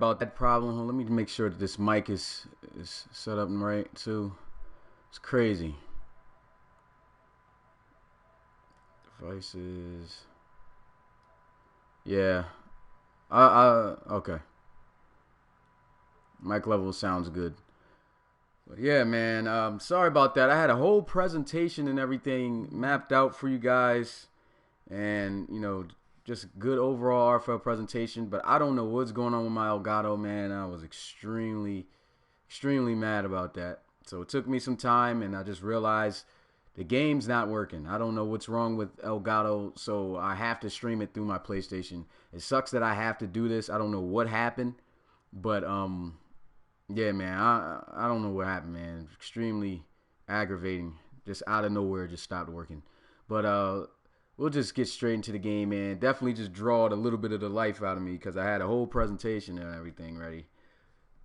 about that problem. Let me make sure that this mic is set up right too. It's crazy. Devices. Yeah. Okay. Mic level sounds good. But yeah, man. Sorry about that. I had a whole presentation and everything mapped out for you guys, and just good overall RFL presentation. But I don't know what's going on with my Elgato, man. I was extremely mad about that. So it took me some time, and I just realized the game's not working. I don't know what's wrong with Elgato, so I have to stream it through my PlayStation. It sucks that I have to do this. I don't know what happened, but yeah, man, I don't know what happened, man. Extremely aggravating. Just out of nowhere, just stopped working. But we'll just get straight into the game, man. Definitely just drawed a little bit of the life out of me because I had a whole presentation and everything ready.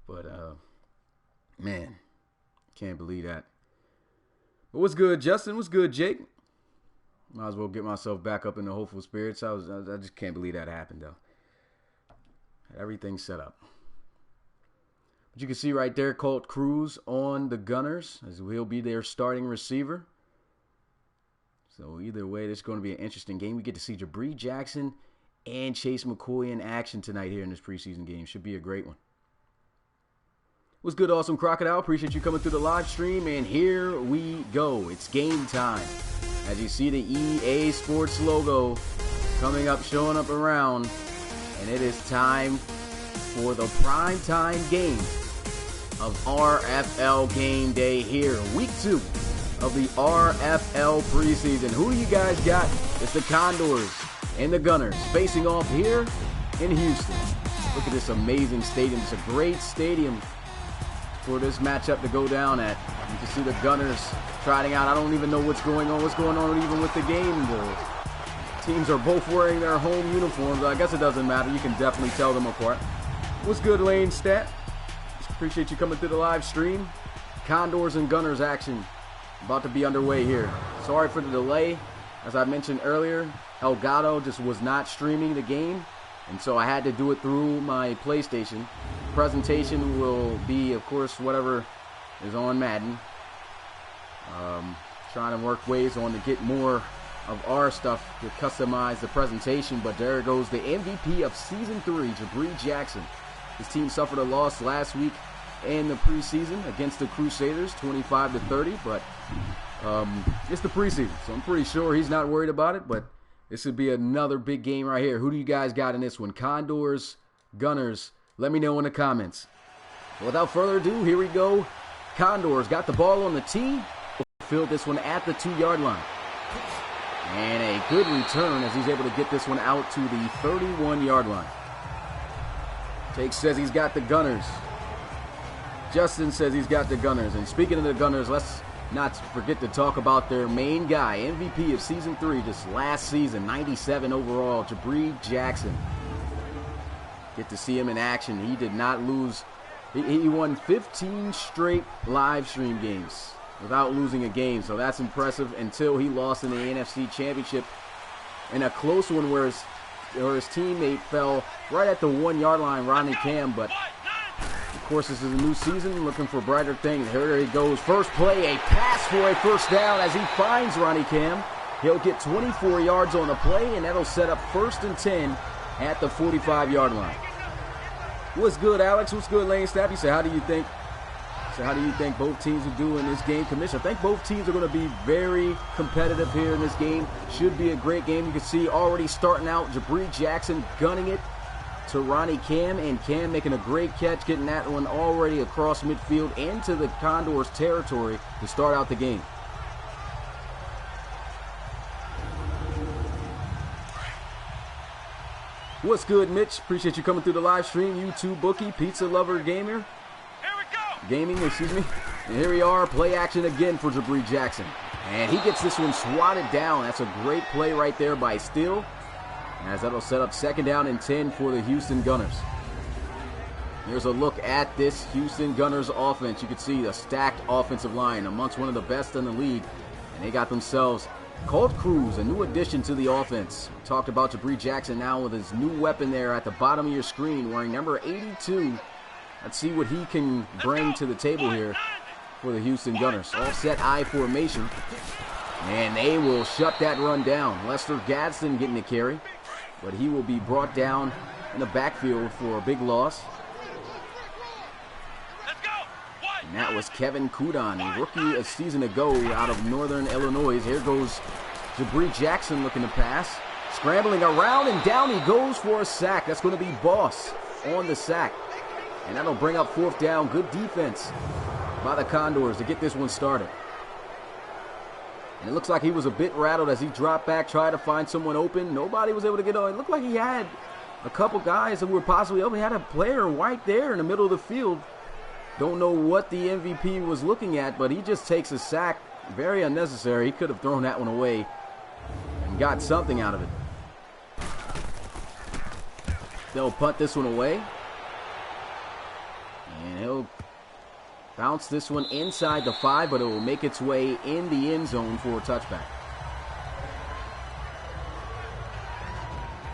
But man, can't believe that. But what's good, Justin? What's good, Jake? Might as well get myself back up in the hopeful spirits. I just can't believe that happened, though. Everything's set up. But you can see right there, Colt Cruz on the Gunners, as he'll be their starting receiver. So either way, this is going to be an interesting game. We get to see Jabri Jackson and Chase McCoy in action tonight here in this preseason game. Should be a great one. What's good, Awesome Crocodile? Appreciate you coming through the live stream, and here we go. It's game time. As you see the EA Sports logo coming up, showing up around, and it is time for the primetime game of RFL Game Day here. Week 2 of the RFL preseason. Who do you guys got? It's the Condors and the Gunners facing off here in Houston. Look at this amazing stadium. It's a great stadium for this matchup to go down at. You can see the Gunners trotting out. I don't even know what's going on. What's going on even with the game? The teams are both wearing their home uniforms. I guess it doesn't matter. You can definitely tell them apart. What's good, Lane Stat? Appreciate you coming through the live stream. Condors and Gunners action about to be underway here. Sorry for the delay. As I mentioned earlier, Elgato just was not streaming the game, and so I had to do it through my PlayStation. Presentation will be, of course, whatever is on Madden. Trying to work ways on to get more of our stuff to customize the presentation, but there goes the MVP of Season 3, Jabri Jackson. His team suffered a loss last week in the preseason against the Crusaders, 25-30, but it's the preseason, so I'm pretty sure he's not worried about it, but this would be another big game right here. Who do you guys got in this one? Condors, Gunners? Let me know in the comments. Without further ado, here we go. Condors got the ball on the tee. Filled this one at the 2-yard line. And a good return as he's able to get this one out to the 31-yard line. Jake says he's got the Gunners. Justin says he's got the Gunners. And speaking of the Gunners, let's not forget to talk about their main guy, MVP of Season 3, just last season, 97 overall, Jabri Jackson. Get to see him in action. He did not lose. He won 15 straight live stream games without losing a game, so that's impressive until he lost in the NFC Championship in a close one where his teammate fell right at the 1-yard line, Ronnie Cam, but of course this is a new season, looking for brighter things. Here he goes, first play, a pass for a first down as he finds Ronnie Cam. He'll get 24 yards on the play, and that'll set up 1st and 10 at the 45-yard line. What's good, Alex? What's good, Lane Stapp? You say, how do you think both teams will do in this game? Commission, I think both teams are going to be very competitive here in this game. Should be a great game. You can see already starting out, Jabri Jackson gunning it to Ronnie Cam, and Cam making a great catch, getting that one already across midfield into the Condors territory to start out the game. What's good, Mitch? Appreciate you coming through the live stream. YouTube Bookie, Pizza Lover Gamer. Gaming, excuse me. And here we are, play action again for Jabri Jackson. And he gets this one swatted down. That's a great play right there by Steele, as that'll set up 2nd down and 10 for the Houston Gunners. Here's a look at this Houston Gunners offense. You can see a stacked offensive line amongst one of the best in the league. And they got themselves Colt Cruz, a new addition to the offense. We talked about Jabri Jackson now with his new weapon there at the bottom of your screen, wearing number 82. Let's see what he can bring to the table here for the Houston Gunners. Offset I formation. And they will shut that run down. Lester Gadsden getting the carry, but he will be brought down in the backfield for a big loss. And that was Kevin Kudon, a rookie a season ago out of Northern Illinois. Here goes Jabri Jackson looking to pass. Scrambling around and down he goes for a sack. That's going to be Boss on the sack. And that'll bring up fourth down. Good defense by the Condors to get this one started. And it looks like he was a bit rattled as he dropped back, tried to find someone open. Nobody was able to get on. It looked like he had a couple guys that were possibly open. He had a player right there in the middle of the field. Don't know what the MVP was looking at, but he just takes a sack. Very unnecessary. He could have thrown that one away and got something out of it. They'll punt this one away. And he'll bounce this one inside the 5, but it will make its way in the end zone for a touchback.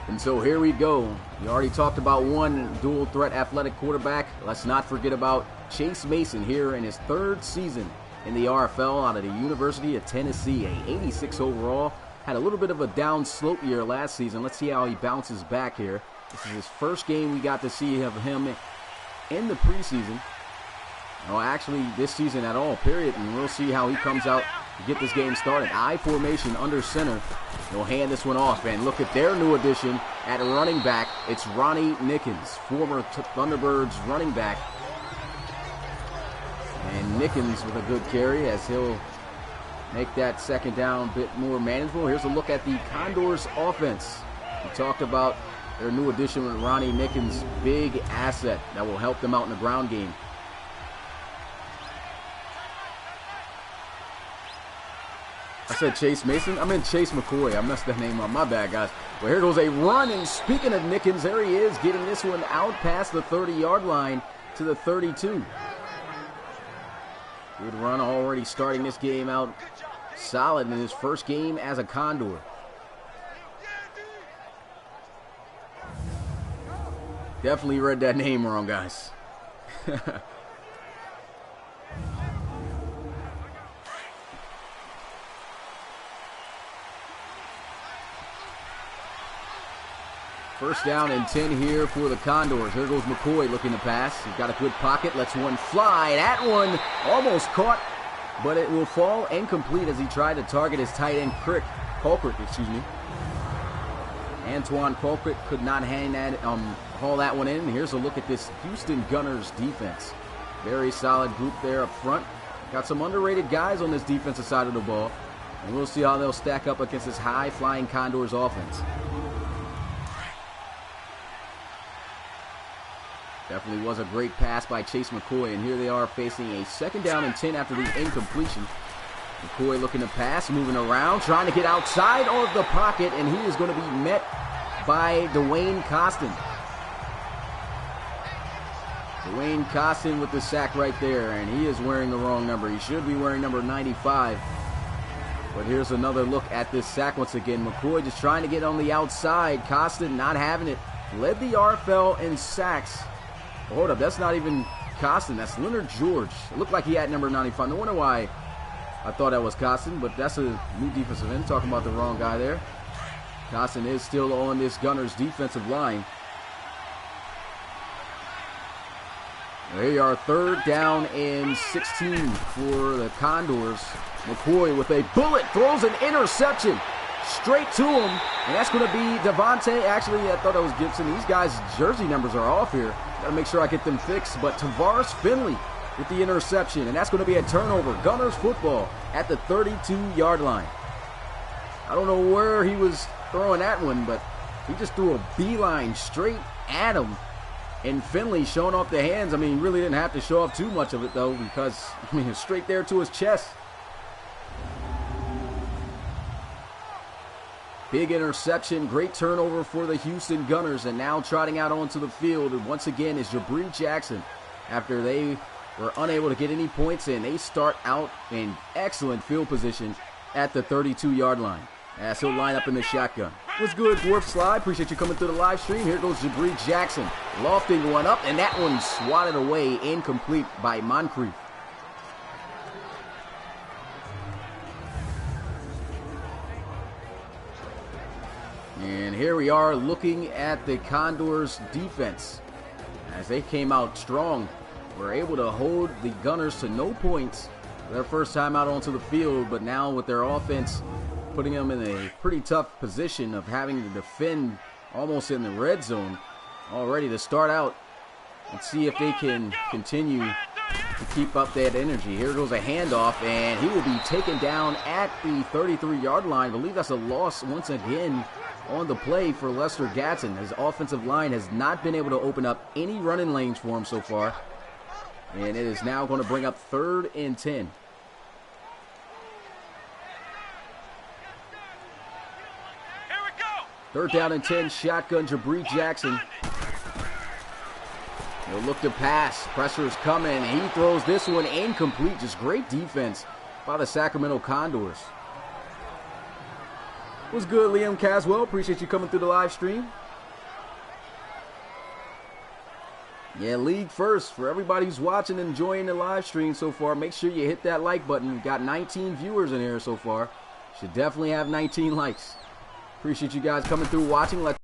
And so here we go. We already talked about one dual threat athletic quarterback. Let's not forget about Chase Mason here in his 3rd season in the RFL out of the University of Tennessee, a 86 overall. Had a little bit of a down slope year last season. Let's see how he bounces back here. This is his first game we got to see of him in the preseason. No, actually this season at all, period. And we'll see how he comes out to get this game started. I formation under center. They'll hand this one off, and look at their new addition at running back. It's Ronnie Nickens, former Thunderbirds running back. And Nickens with a good carry as he'll make that second down a bit more manageable. Here's a look at the Condors offense. We talked about their new addition with Ronnie Nickens, big asset that will help them out in the ground game. I said Chase Mason. I meant Chase McCoy. I messed that name up. My bad, guys. Well, here goes a run, and speaking of Nickens, there he is, getting this one out past the 30-yard line to the 32. Good run, already starting this game out solid in his first game as a Condor. Definitely read that name wrong, guys. First down and 10 here for the Condors. Here goes McCoy looking to pass. He's got a good pocket. Lets one fly. That one almost caught, but it will fall incomplete as he tried to target his tight end Colquitt, excuse me. Antoine Colquitt could not haul that one in. Here's a look at this Houston Gunners defense. Very solid group there up front. Got some underrated guys on this defensive side of the ball, and we'll see how they'll stack up against this high-flying Condors offense. Definitely was a great pass by Chase McCoy, and here they are facing a second down and 10 after the incompletion. McCoy looking to pass, moving around, trying to get outside of the pocket, and he is going to be met by Dwayne Costin. Dwayne Costin with the sack right there, and he is wearing the wrong number. He should be wearing number 95. But here's another look at this sack once again. McCoy just trying to get on the outside. Costin not having it. Led the RFL in sacks. Hold up, that's not even Costin. That's Leonard George. It looked like he had number 95. No wonder why I thought that was Costin, but that's a new defensive end. Talking about the wrong guy there. Costin is still on this Gunners defensive line. There you are, third down and 16 for the Condors. McCoy with a bullet, throws an interception straight to him, and that's going to be Devontae. Actually, I thought that was Gibson. These guys' jersey numbers are off here. Got to make sure I get them fixed, but Tavares Finley with the interception, and that's going to be a turnover. Gunners football at the 32-yard line. I don't know where he was throwing that one, but he just threw a beeline straight at him, and Finley showing off the hands. I mean, he really didn't have to show off too much of it, though, because, I mean, it's straight there to his chest. Big interception, great turnover for the Houston Gunners, and now trotting out onto the field, and once again, is Jabri Jackson. After they were unable to get any points in, they start out in excellent field position at the 32-yard line as he'll line up in the shotgun. What's good, Dwarf Slide? Appreciate you coming through the live stream. Here goes Jabri Jackson. Lofting one up, and that one swatted away, incomplete by Moncrief. And here we are looking at the Condors defense as they came out strong. Were able to hold the Gunners to no points their first time out onto the field, but now with their offense putting them in a pretty tough position of having to defend almost in the red zone already to start out and see if they can continue to keep up that energy. Here goes a handoff, and he will be taken down at the 33-yard line. I believe that's a loss once again on the play for Lester Gatson. His offensive line has not been able to open up any running lanes for him so far. And it is now going to bring up 3rd and 10. Third down and 10, shotgun, Jabri Jackson. He'll look to pass. Pressure is coming. He throws this one incomplete. Just great defense by the Sacramento Condors. What's good, Liam Caswell? Appreciate you coming through the live stream. Yeah, league first for everybody who's watching and enjoying the live stream so far. Make sure you hit that like button. We've got 19 viewers in here so far. Should definitely have 19 likes. Appreciate you guys coming through watching. Let's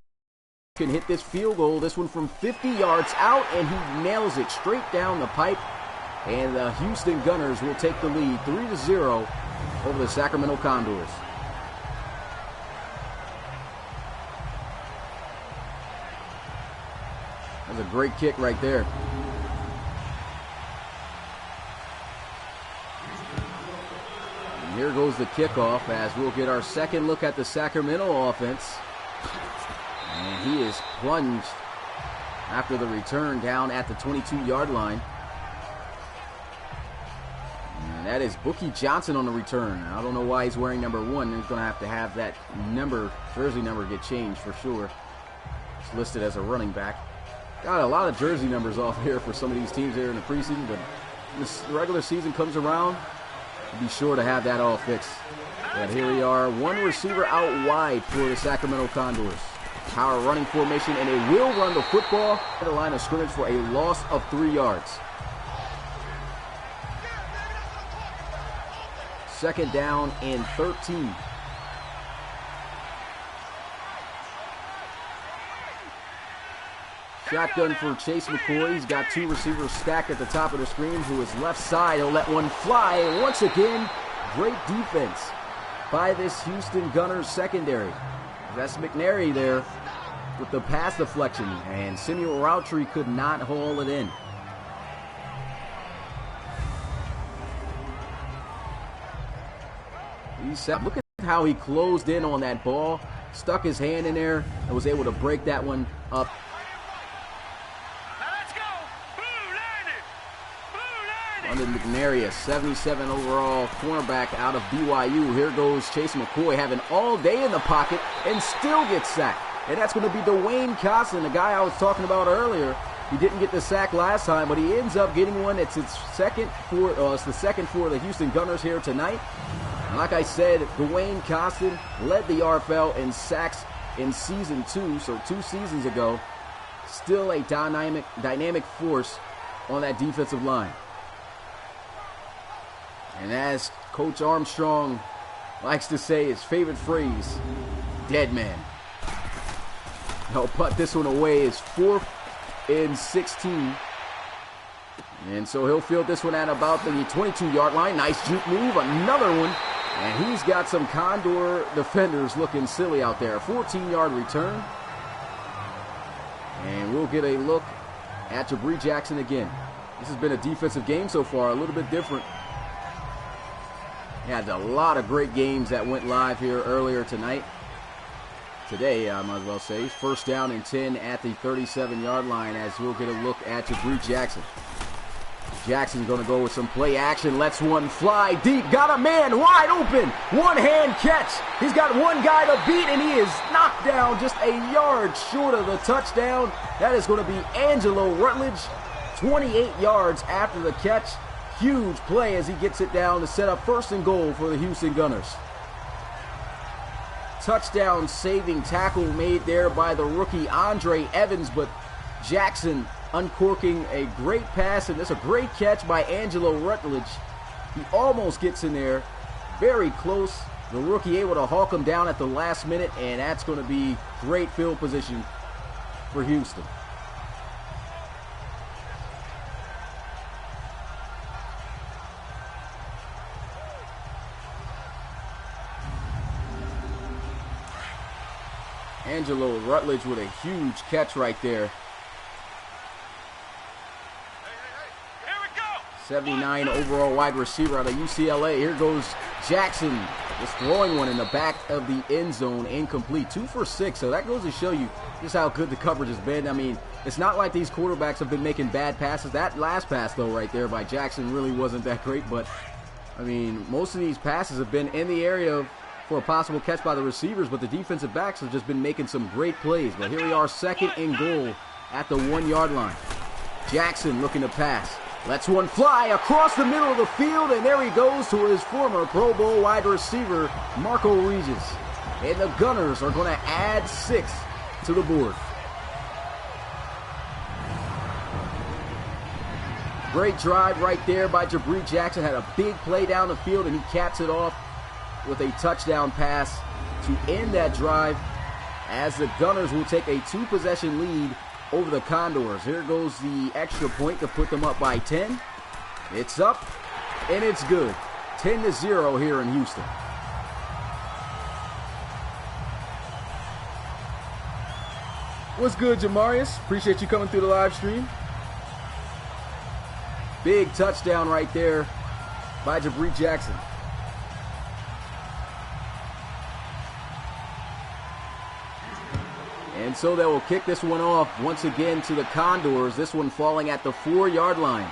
can hit this field goal. This one from 50 yards out, and he nails it straight down the pipe. And the Houston Gunners will take the lead 3-0 over the Sacramento Condors. That's a great kick right there. And here goes the kickoff as we'll get our second look at the Sacramento offense. And he is plunged after the return down at the 22-yard line. And that is Bookie Johnson on the return. I don't know why he's wearing number 1. He's going to have that jersey number get changed for sure. It's listed as a running back. Got a lot of jersey numbers off here for some of these teams here in the preseason, but when this regular season comes around, be sure to have that all fixed. But here we are, one receiver out wide for the Sacramento Condors. Power running formation, and they will run the football at the line of scrimmage for a loss of 3 yards. Second down and 13. Shotgun for Chase McCoy. He's got 2 receivers stacked at the top of the screen. To his left side, he'll let one fly. And once again, great defense by this Houston Gunners secondary. That's McNary there with the pass deflection. And Samuel Routry could not haul it in. Look at how he closed in on that ball. Stuck his hand in there and was able to break that one up. Under McNary, a 77 overall cornerback out of BYU. Here goes Chase McCoy having all day in the pocket and still gets sacked. And that's going to be Dwayne Costin, the guy I was talking about earlier. He didn't get the sack last time, but he ends up getting one. It's the second for the Houston Gunners here tonight. And like I said, Dwayne Costin led the RFL in sacks in season 2, so 2 seasons ago. Still a dynamic force on that defensive line. And as Coach Armstrong likes to say, his favorite phrase, dead man. He'll putt this one away. It's 4th and 16. And so he'll field this one at about the 22-yard line. Nice juke move, another one. And he's got some Condor defenders looking silly out there. 14-yard return. And we'll get a look at Jabri Jackson again. This has been a defensive game so far, a little bit different. Had a lot of great games that went live here earlier tonight. Today, I might as well say. First down and 10 at the 37-yard line as we'll get a look at Jabri Jackson. Jackson's going to go with some play action. Lets one fly deep. Got a man wide open. One-hand catch. He's got one guy to beat, and he is knocked down just a yard short of the touchdown. That is going to be Angelo Rutledge. 28 yards after the catch. Huge play as he gets it down to set up 1st and goal for the Houston Gunners. touchdown saving tackle made there by the rookie Andre Evans, but Jackson uncorking a great pass, and it's a great catch by Angelo Rutledge. He almost gets in there, very close. The rookie able to hawk him down at the last minute, and that's going to be great field position for Houston. Angelo Rutledge with a huge catch right there. 79 overall wide receiver out of UCLA. Here goes Jackson, just throwing one in the back of the end zone, incomplete. 2 for 6, so that goes to show you just how good the coverage has been. I mean, it's not like these quarterbacks have been making bad passes. That last pass, though, right there by Jackson really wasn't that great, but, I mean, most of these passes have been in the area for a possible catch by the receivers, but the defensive backs have just been making some great plays. But here we are, 2nd and goal at the 1-yard line. Jackson looking to pass. Lets one fly across the middle of the field, and there he goes to his former Pro Bowl wide receiver, Marco Regis. And the Gunners are going to add 6 to the board. Great drive right there by Jabri Jackson. Had a big play down the field, and he caps it off with a touchdown pass to end that drive, as the Gunners will take a 2-possession lead over the Condors. Here goes the extra point to put them up by 10. It's up, and it's good. 10-0 here in Houston. What's good, Jamarius? Appreciate you coming through the live stream. Big touchdown right there by Jabri Jackson. And so they will kick this one off once again to the Condors. This one falling at the 4-yard line.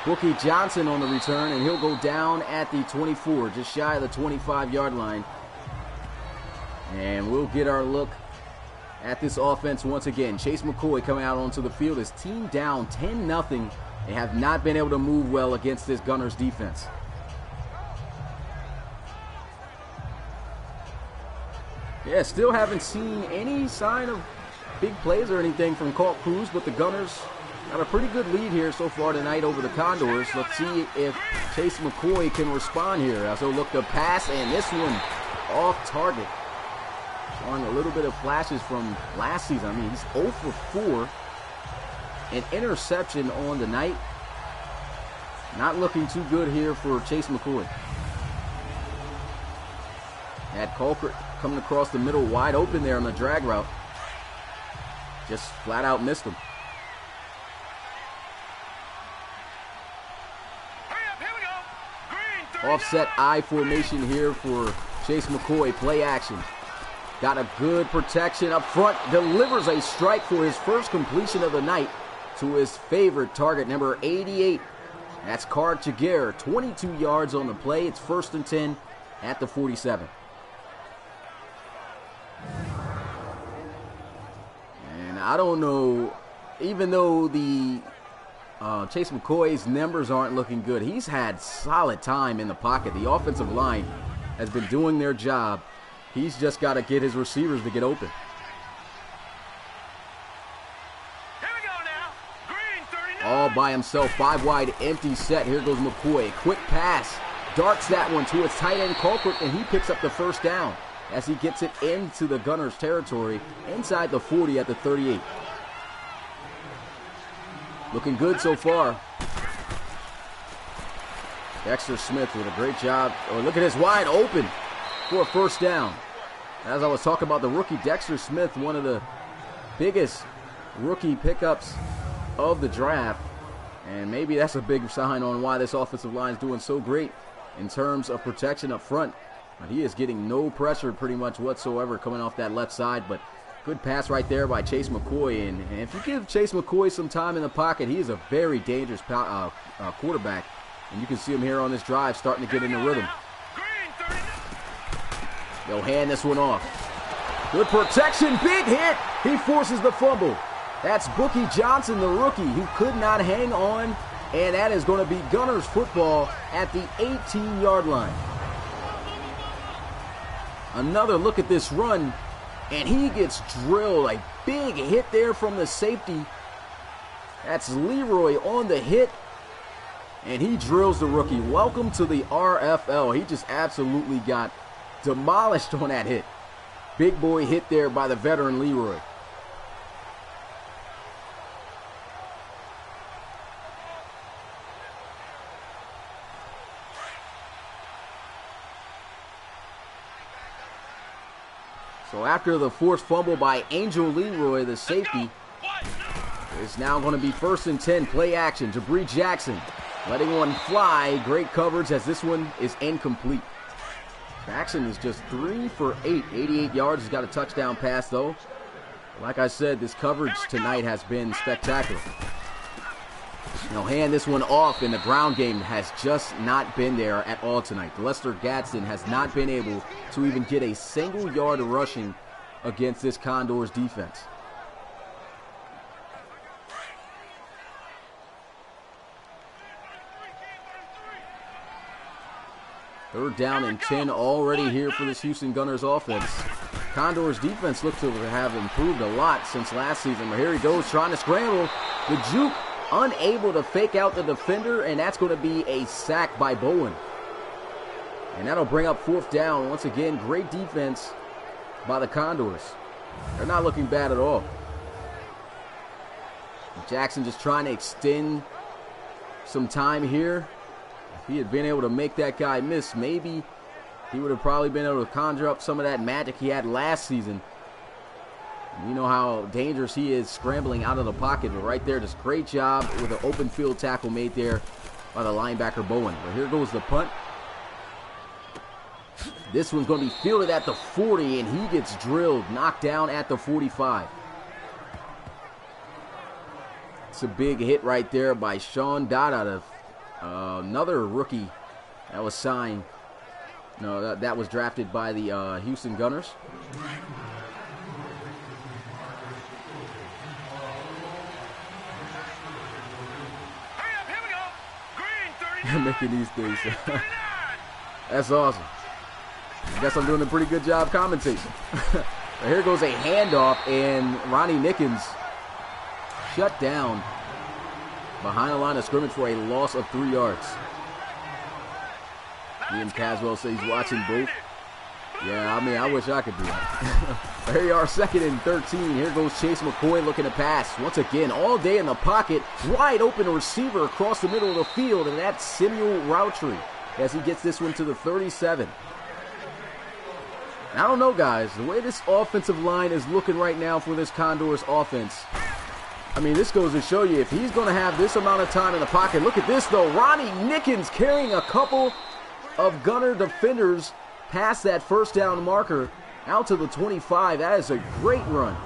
Bookie Johnson on the return, and he'll go down at the 24, just shy of the 25-yard line. And we'll get our look at this offense once again. Chase McCoy coming out onto the field. His team down 10-0. They have not been able to move well against this Gunners defense. Yeah, still haven't seen any sign of big plays or anything from Colt Cruz, but the Gunners got a pretty good lead here so far tonight over the Condors. Let's see if Chase McCoy can respond here. As he'll look to pass, and this one off target. Showing a little bit of flashes from last season. I mean, he's 0 for 4. An interception on the night. Not looking too good here for Chase McCoy. Had Colquitt coming across the middle, wide open there on the drag route. Just flat out missed him. Offset I formation here for Chase McCoy. Play action. Got a good protection up front. Delivers a strike for his first completion of the night to his favorite target, number 88. That's Card Chiguer. 22 yards on the play. It's 1st and 10 at the 47. And I don't know, even though the Chase McCoy's numbers aren't looking good, he's had solid time in the pocket. The offensive line has been doing their job. He's just got to get his receivers to get open. Here we go now. Green 39. All by himself, 5 wide, empty set. Here goes McCoy. Quick pass. Darts that one to his tight end, Colquitt, and he picks up the first down as he gets it into the Gunners' territory inside the 40 at the 38. Looking good so far. Dexter Smith with a great job. Oh, look at this, wide open for a first down. As I was talking about the rookie Dexter Smith, one of the biggest rookie pickups of the draft. And maybe that's a big sign on why this offensive line is doing so great in terms of protection up front. But he is getting no pressure pretty much whatsoever coming off that left side. But good pass right there by Chase McCoy. And if you give Chase McCoy some time in the pocket, he is a very dangerous quarterback. And you can see him here on this drive starting to get in the rhythm. They'll hand this one off. Good protection, big hit. He forces the fumble. That's Bookie Johnson, the rookie, who could not hang on. And that is going to be Gunners football at the 18-yard line. Another look at this run, and he gets drilled. A big hit there from the safety. That's Leroy on the hit, and he drills the rookie. Welcome to the RFL. He just absolutely got demolished on that hit. Big boy hit there by the veteran Leroy. So after the forced fumble by Angel Leroy, the safety, it's now going to be 1st and 10. Play action. Jabri Jackson letting one fly. Great coverage as this one is incomplete. Jackson is just 3 for 8. 88 yards. He's got a touchdown pass, though. Like I said, this coverage tonight has been spectacular. He'll hand this one off, and the ground game has just not been there at all tonight. Lester Gadsden has not been able to even get a single yard of rushing against this Condors defense. Third down and 10 already here for this Houston Gunners offense. Condors defense looks to have improved a lot since last season. But here he goes trying to scramble. The juke unable to fake out the defender, and that's going to be a sack by Bowen. And that'll bring up 4th down. Once again, great defense by the Condors. They're not looking bad at all. Jackson just trying to extend some time here. If he had been able to make that guy miss, maybe he would have probably been able to conjure up some of that magic he had last season. You know how dangerous he is scrambling out of the pocket, but right there, just great job with an open field tackle made there by the linebacker Bowen. But here goes the punt. This one's going to be fielded at the 40, and he gets drilled, knocked down at the 45. It's a big hit right there by Sean Dodd out of another rookie that was signed. No, that was drafted by the Houston Gunners. Making these things. That's awesome. I guess I'm doing a pretty good job commentating. Here goes a handoff, and Ronnie Nickens shut down behind the line of scrimmage for a loss of 3 yards. Ian Caswell says he's watching both. Yeah, I mean, I wish I could do that. Here you are, 2nd and 13. Here goes Chase McCoy looking to pass. Once again, all day in the pocket. Wide open receiver across the middle of the field, and that's Samuel Routry as he gets this one to the 37. I don't know, guys. The way this offensive line is looking right now for this Condors offense, I mean, this goes to show you if he's going to have this amount of time in the pocket. Look at this, though. Ronnie Nickens carrying a couple of Gunner defenders past that 1st down marker out to the 25. That is a great run.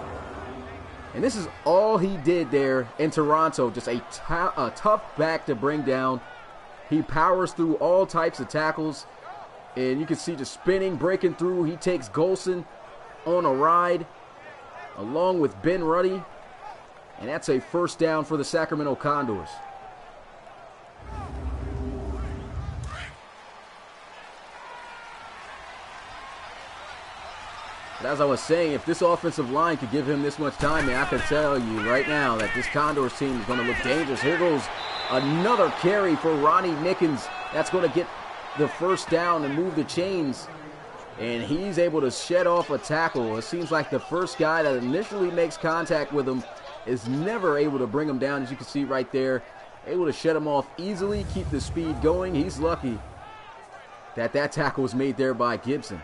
And this is all he did there in Toronto. Just a tough back to bring down. He powers through all types of tackles. And you can see just spinning, breaking through. He takes Golson on a ride along with Ben Ruddy. And that's a 1st down for the Sacramento Condors. But as I was saying, if this offensive line could give him this much time, man, I can tell you right now that this Condors team is going to look dangerous. Here goes another carry for Ronnie Nickens. That's going to get the 1st down and move the chains. And he's able to shed off a tackle. It seems like the first guy that initially makes contact with him is never able to bring him down, as you can see right there. Able to shed him off easily, keep the speed going. He's lucky that that tackle was made there by Gibson.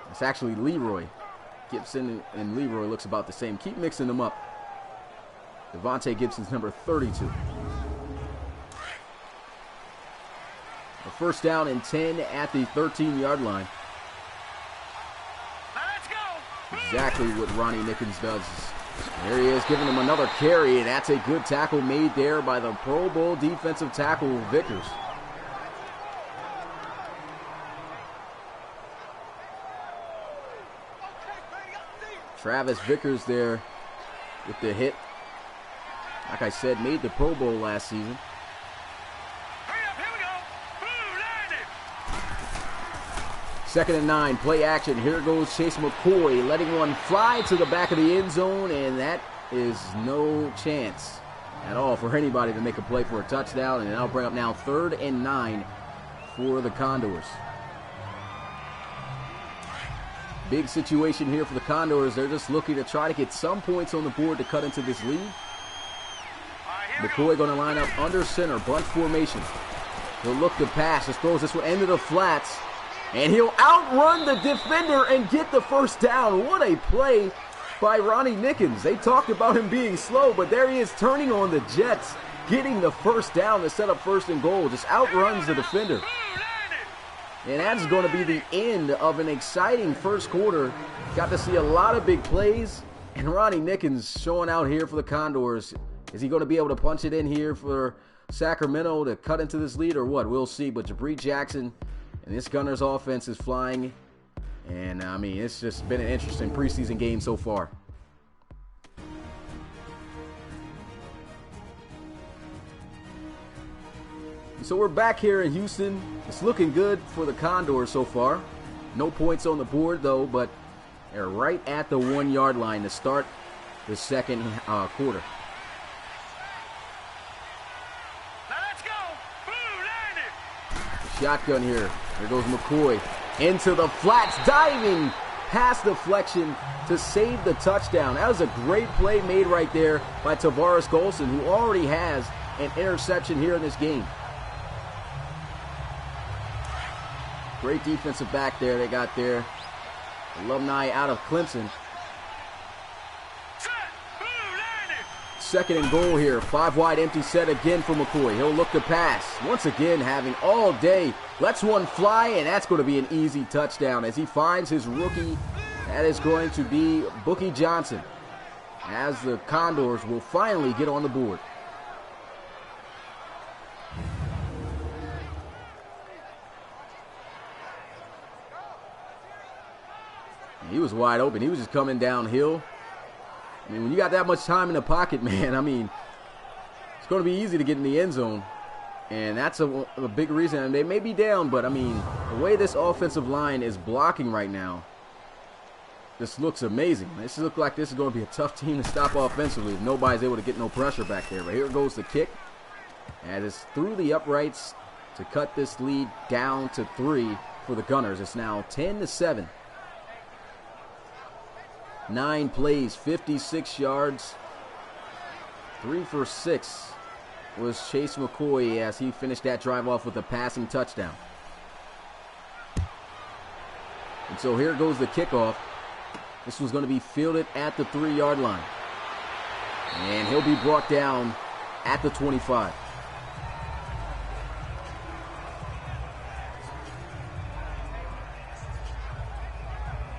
It's actually Leroy. Gibson and Leroy looks about the same. Keep mixing them up. Devontae Gibson's number 32. A 1st down and 10 at the 13-yard line. Let's go. Exactly what Ronnie Nickens does. There he is, giving him another carry, and that's a good tackle made there by the Pro Bowl defensive tackle, Vickers. Travis Vickers there with the hit. Like I said, made the Pro Bowl last season. Hurry up, here we go. Boom, landed. 2nd and 9, play action. Here goes Chase McCoy, letting one fly to the back of the end zone, and that is no chance at all for anybody to make a play for a touchdown, and that'll bring up now 3rd and 9 for the Condors. Big situation here for the Condors. They're just looking to try to get some points on the board to cut into this lead. McCoy going to line up under center, bunch formation. He'll look to pass, just throws this one into the flats, and he'll outrun the defender and get the first down. What a play by Ronnie Nickens. They talked about him being slow, but there he is turning on the Jets, getting the first down to set up 1st and goal. Just outruns the defender. And that's going to be the end of an exciting first quarter. Got to see a lot of big plays, and Ronnie Nickens showing out here for the Condors. Is he going to be able to punch it in here for Sacramento to cut into this lead or what? We'll see. But Jabri Jackson and this Gunners offense is flying. And, I mean, it's just been an interesting preseason game so far. So we're back here in Houston. It's looking good for the Condors so far. No points on the board, though, but they're right at the 1-yard line to start the second quarter. Shotgun here. There goes McCoy into the flats, diving pass deflection to save the touchdown. That was a great play made right there by Tavares Golson, who already has an interception here in this game. Great defensive back there they got there. Alumni out of Clemson. 2nd and goal here. 5 wide empty set again for McCoy. He'll look to pass. Once again, having all day. Lets one fly, and that's going to be an easy touchdown as he finds his rookie. That is going to be Bookie Johnson, as the Condors will finally get on the board. He was wide open. He was just coming downhill. I mean, when you got that much time in the pocket, man, I mean, it's going to be easy to get in the end zone. And that's a big reason. And they may be down, but, I mean, the way this offensive line is blocking right now, this looks amazing. This looks like this is going to be a tough team to stop offensively if nobody's able to get no pressure back there. But here goes the kick. And it's through the uprights to cut this lead down to 3 for the Gunners. It's now 10-7. 9 plays, 56 yards. 3 for 6 was Chase McCoy as he finished that drive off with a passing touchdown. And so here goes the kickoff. This was going to be fielded at the 3-yard line. And he'll be brought down at the 25.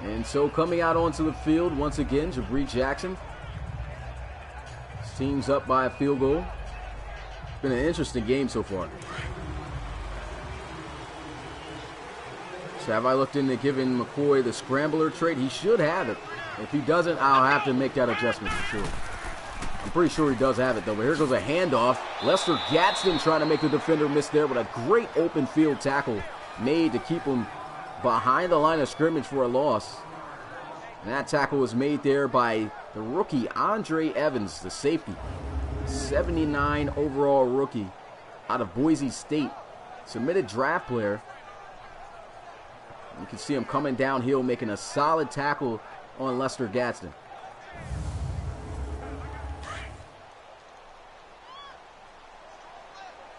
And so coming out onto the field once again, Jabri Jackson. His team's up by a field goal. It's been an interesting game so far. So have I looked into giving McCoy the scrambler trait? He should have it. If he doesn't, I'll have to make that adjustment for sure. I'm pretty sure he does have it though. But here goes a handoff. Lester Gadsden trying to make the defender miss there, but a great open field tackle made to keep him behind the line of scrimmage for a loss. And that tackle was made there by the rookie Andre Evans, the safety. 79 overall rookie out of Boise State. Submitted draft player. You can see him coming downhill, making a solid tackle on Lester Gadsden.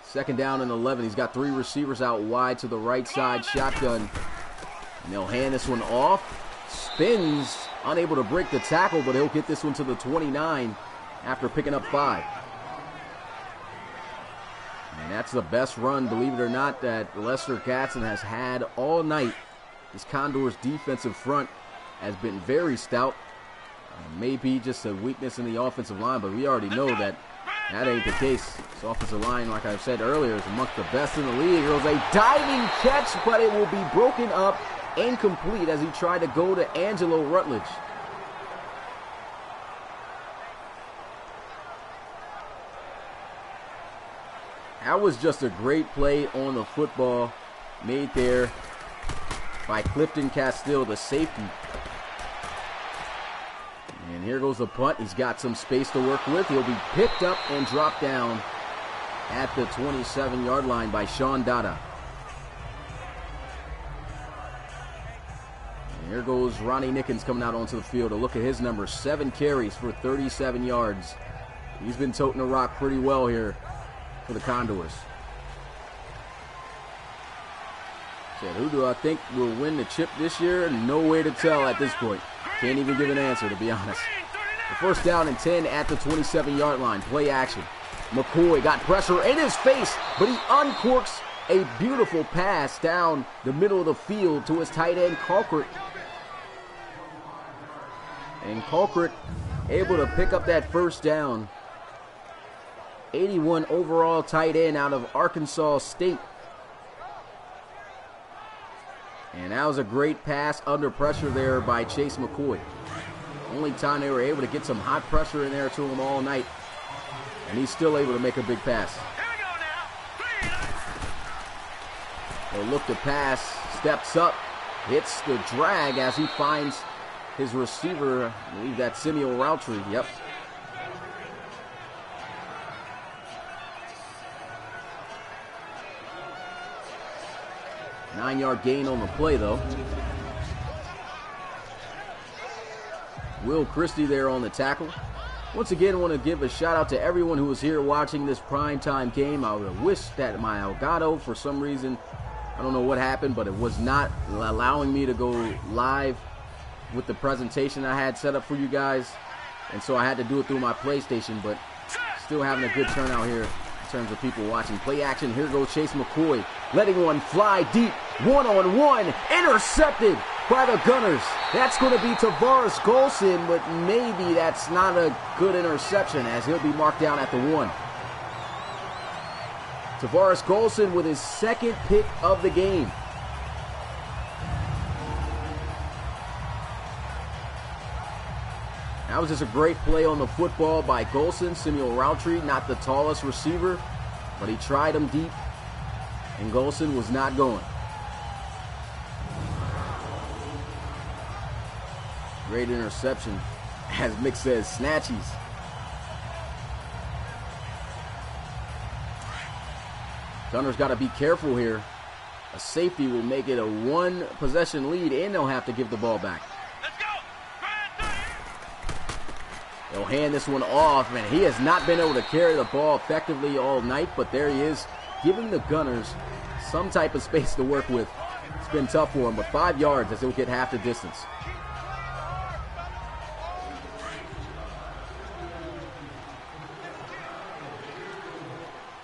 Second down and 11. He's got 3 receivers out wide to the right side. Shotgun. And they'll hand this one off. Spins, unable to break the tackle, but he'll get this one to the 29 after picking up 5. And that's the best run, believe it or not, that Lester Gadsden has had all night. This Condors defensive front has been very stout. Maybe just a weakness in the offensive line, but we already know that ain't the case. This offensive line, like I said earlier, is amongst the best in the league. It was a diving catch, but it will be broken up, incomplete, as he tried to go to Angelo Rutledge. That was just a great play on the football made there by Clifton Castile, the safety. And here goes the punt. He's got some space to work with. He'll be picked up and dropped down at the 27-yard line by Sean Dada. And here goes Ronnie Nickens coming out onto the field to look at his numbers. 7 carries for 37 yards. He's been toting the rock pretty well here for the Condors. Said, who do I think will win the chip this year? No way to tell at this point. Can't even give an answer, to be honest. The first down and 10 at the 27-yard line. Play action. McCoy got pressure in his face, but he uncorks a beautiful pass down the middle of the field to his tight end, Colquitt. And Colquitt able to pick up that first down. 81 overall tight end out of Arkansas State. And that was a great pass under pressure there by Chase McCoy. Only time they were able to get some hot pressure in there to him all night. And he's still able to make a big pass. They'll look to pass, steps up, hits the drag as he finds his receiver. I believe that's Samuel Routry. Yep. Nine-yard gain on the play, though. Will Christie there on the tackle. Once again, I want to give a shout-out to everyone who was here watching this primetime game. I wish that my Elgato, for some reason, I don't know what happened, but it was not allowing me to go live with the presentation I had set up for you guys. And so I had to do it through my PlayStation, but still having a good turnout here in terms of people watching. Play action, here goes Chase McCoy, letting one fly deep, one-on-one, intercepted by the Gunners. That's going to be Tavares Golson, but maybe that's not a good interception as he'll be marked down at the 1. Tavares Golson with his second pick of the game. That was just a great play on the football by Golson. Samuel Routry, not the tallest receiver, but he tried him deep, and Golson was not going. Great interception, as Mick says, snatchies. Gunners got to be careful here. A safety will make it a 1-possession lead, and they'll have to give the ball back. They'll hand this one off, and he has not been able to carry the ball effectively all night, but there he is, giving the Gunners some type of space to work with. It's been tough for him, but 5 yards as he'll get half the distance.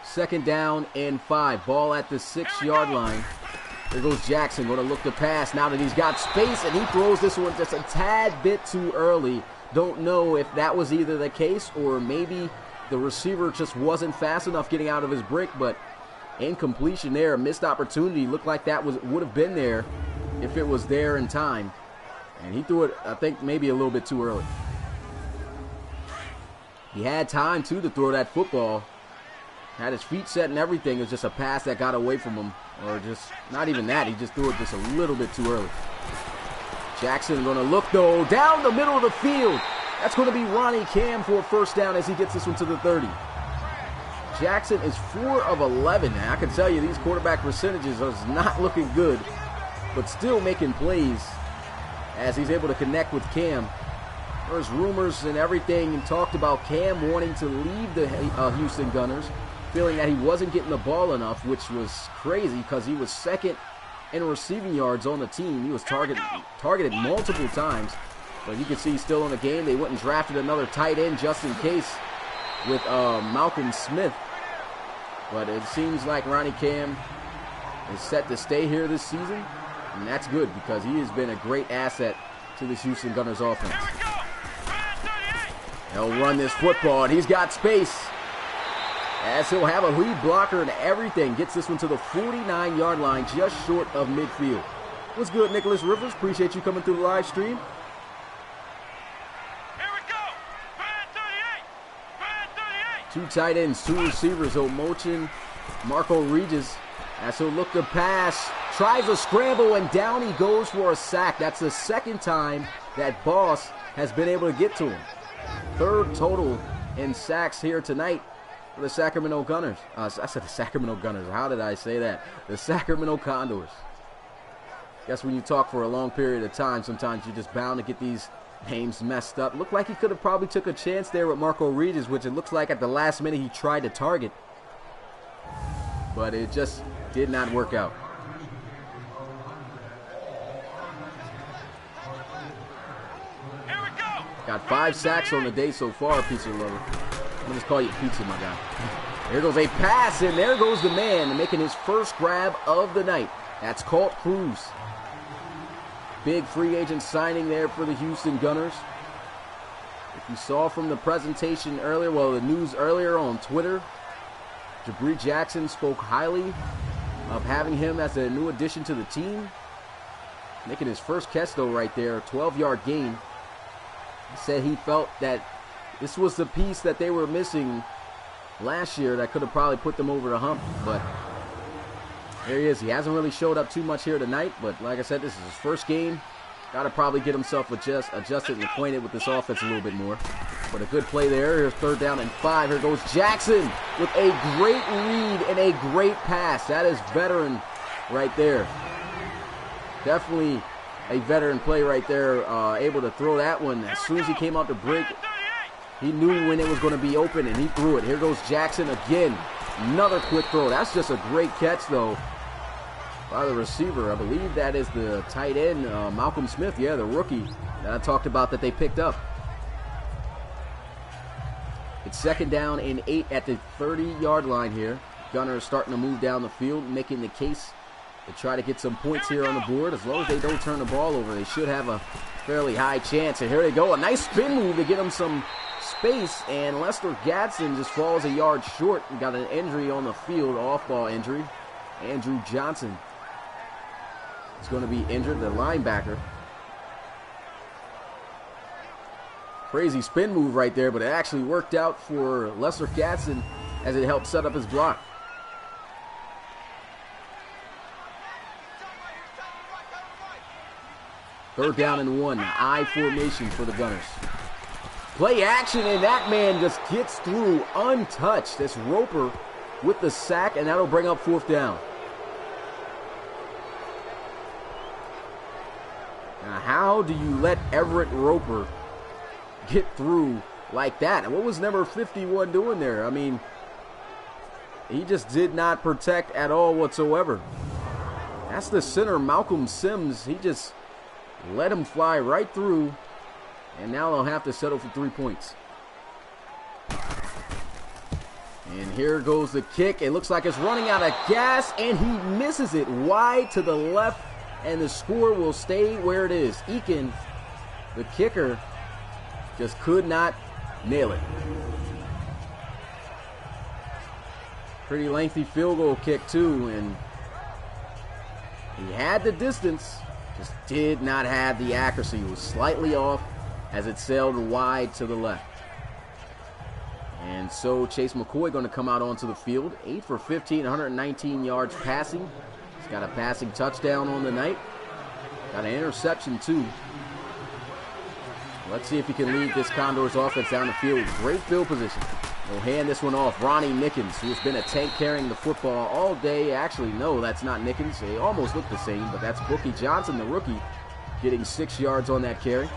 Second down and 5. Ball at the 6-yard line. There goes Jackson, going to look to pass now that he's got space, and he throws this one just a tad bit too early. Don't know if that was either the case or maybe the receiver just wasn't fast enough getting out of his break, but incompletion there, a missed opportunity. Looked like that would have been there if it was there in time. And he threw it, I think, maybe a little bit too early. He had time, too, to throw that football. Had his feet set and everything. It was just a pass that got away from him. Or just, not even that. He just threw it just a little bit too early. Jackson going to look, though, down the middle of the field. That's going to be Ronnie Cam for a first down as he gets this one to the 30. Jackson is 4 of 11. Now, I can tell you these quarterback percentages are not looking good, but still making plays as he's able to connect with Cam. There's rumors and everything talked about Cam wanting to leave the Houston Gunners, feeling that he wasn't getting the ball enough, which was crazy because he was second in receiving yards on the team. He was targeted multiple times, but you can see he's still in the game. They went and drafted another tight end just in case with Malcolm Smith. But it seems like Ronnie Cam is set to stay here this season, and that's good because he has been a great asset to this Houston Gunners offense. He'll run this football, and he's got space as he'll have a lead blocker and everything. Gets this one to the 49-yard line, just short of midfield. What's good, Nicholas Rivers? Appreciate you coming through the live stream. Here we go. Bad 38. Bad 38. 2 tight ends, 2 receivers. Omochin, Marco Regis As he'll look to pass, tries a scramble, and down he goes for a sack. That's the second time that Boss has been able to get to him. Third total in sacks here tonight for the Sacramento Gunners. I said the Sacramento Gunners. How did I say that? The Sacramento Condors. Guess when you talk for a long period of time, sometimes you're just bound to get these names messed up. Looked like he could have probably took a chance there with Marco Regis, which it looks like at the last minute he tried to target. But it just did not work out. Here we go. Got 5 sacks on the day so far, Pizza Lover. I'm going to just call you Pizza, my guy. There goes a pass, and there goes the man making his first grab of the night. That's Colt Cruz. Big free agent signing there for the Houston Gunners. If you saw from the presentation earlier, well, the news earlier on Twitter, Jabri Jackson spoke highly of having him as a new addition to the team. Making his first catch, though, right there, a 12-yard gain. He said he felt that this was the piece that they were missing last year that could have probably put them over the hump. But there he is. He hasn't really showed up too much here tonight, but like I said, this is his first game. Got to probably get himself adjusted and acquainted with this offense a little bit more. But a good play there. Here's 3rd down and 5. Here goes Jackson with a great read and a great pass. That is veteran right there. Definitely a veteran play right there. Able to throw that one as soon as he came out to break. He knew when it was going to be open, and he threw it. Here goes Jackson again. Another quick throw. That's just a great catch, though, by the receiver. I believe that is the tight end, Malcolm Smith. Yeah, the rookie that I talked about that they picked up. It's 2nd down and 8 at the 30-yard line here. Gunners starting to move down the field, making the case to try to get some points here on the board. As long as they don't turn the ball over, they should have a fairly high chance. And here they go. A nice spin move to get them some space. And Lester Gadsden just falls a yard short. We got an injury on the field, off-ball injury. Andrew Johnson is going to be injured, the linebacker. Crazy spin move right there, but it actually worked out for Lester Gadsden as it helped set up his block. Third down and 1, I formation for the Gunners. Play action, and that man just gets through untouched. This Roper with the sack, and that'll bring up 4th down. Now, how do you let Everett Roper get through like that? And what was number 51 doing there? I mean, he just did not protect at all whatsoever. That's the center, Malcolm Sims. He just let him fly right through, and now they'll have to settle for 3 points. And here goes the kick. It looks like it's running out of gas, and he misses it wide to the left, and the score will stay where it is. Eakin, the kicker, just could not nail it. Pretty lengthy field goal kick, too, and he had the distance, just did not have the accuracy. It was slightly off as it sailed wide to the left. And so Chase McCoy going to come out onto the field. 8 for 15, 119 yards passing. He's got a passing touchdown on the night. Got an interception, too. Let's see if he can lead this Condors offense down the field. Great field position. He'll hand this one off. Ronnie Nickens, who's been a tank carrying the football all day. Actually, no, that's not Nickens. They almost look the same, but that's Bookie Johnson, the rookie, getting 6 yards on that carry.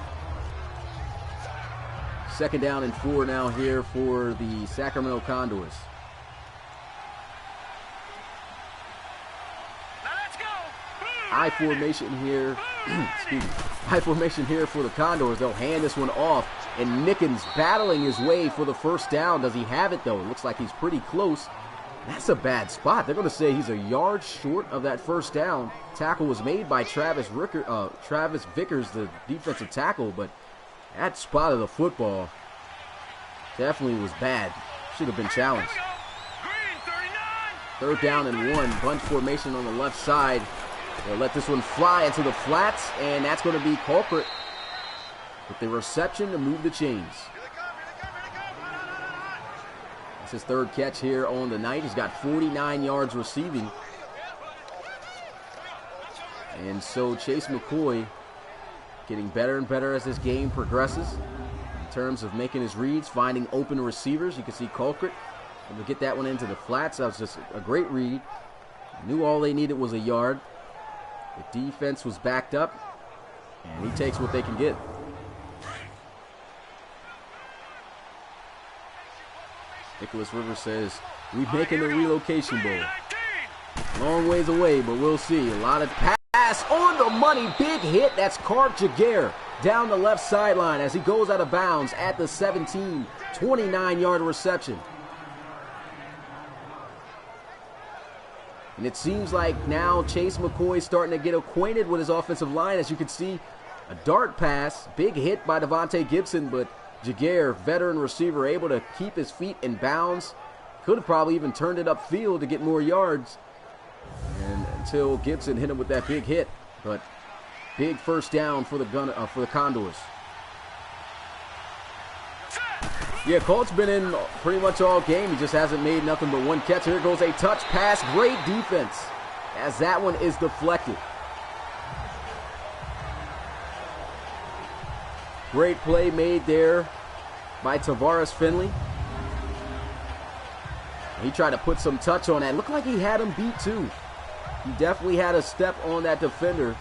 2nd down and 4 now here for the Sacramento Condors. Now let's go. I formation here. Excuse me. I formation here for the Condors. They'll hand this one off, and Nickens battling his way for the 1st down. Does he have it, though? It looks like he's pretty close. That's a bad spot. They're going to say he's a yard short of that 1st down. Tackle was made by Travis Vickers, the defensive tackle, but that spot of the football definitely was bad. Should have been challenged. Green 39. 3rd down and 1. Bunch formation on the left side. They'll let this one fly into the flats, and that's going to be Culprit with the reception to move the chains. That's his 3rd catch here on the night. He's got 49 yards receiving. And so Chase McCoy getting better and better as this game progresses in terms of making his reads, finding open receivers. You can see Culprit able to get that one into the flats. That was just a great read. Knew all they needed was a yard. The defense was backed up, and he takes what they can get. Nicholas Rivers says, we're making the Relocation Bowl. Long ways away, but we'll see. A lot of pass on the money. Big hit. That's Cart Jaguar down the left sideline as he goes out of bounds at the 17. 29-yard reception. And it seems like now Chase McCoy is starting to get acquainted with his offensive line. As you can see, a dart pass, big hit by Devontae Gibson, but Jaguar, veteran receiver, able to keep his feet in bounds. Could have probably even turned it upfield to get more yards. And until Gibson hit him with that big hit. But big first down for the Condors. Yeah, Colt's been in pretty much all game. He just hasn't made nothing but one catch. Here goes a touch pass. Great defense as that one is deflected. Great play made there by Tavares Finley. He tried to put some touch on that. Looked like he had him beat too. He definitely had a step on that defender.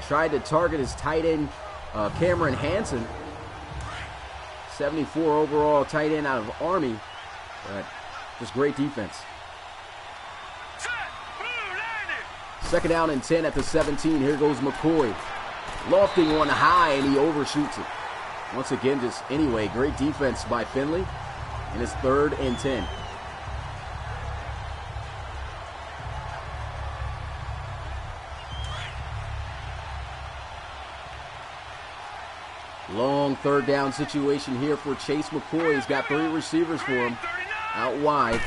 Tried to target his tight end, Cameron Hansen. 74 overall tight end out of Army. But just great defense. Second down and 10 at the 17. Here goes McCoy. Lofting one high, and he overshoots it. Once again, just anyway, great defense by Finley. And it's 3rd and 10. Long third down situation here for Chase McCoy. He's got 3 receivers for him out wide.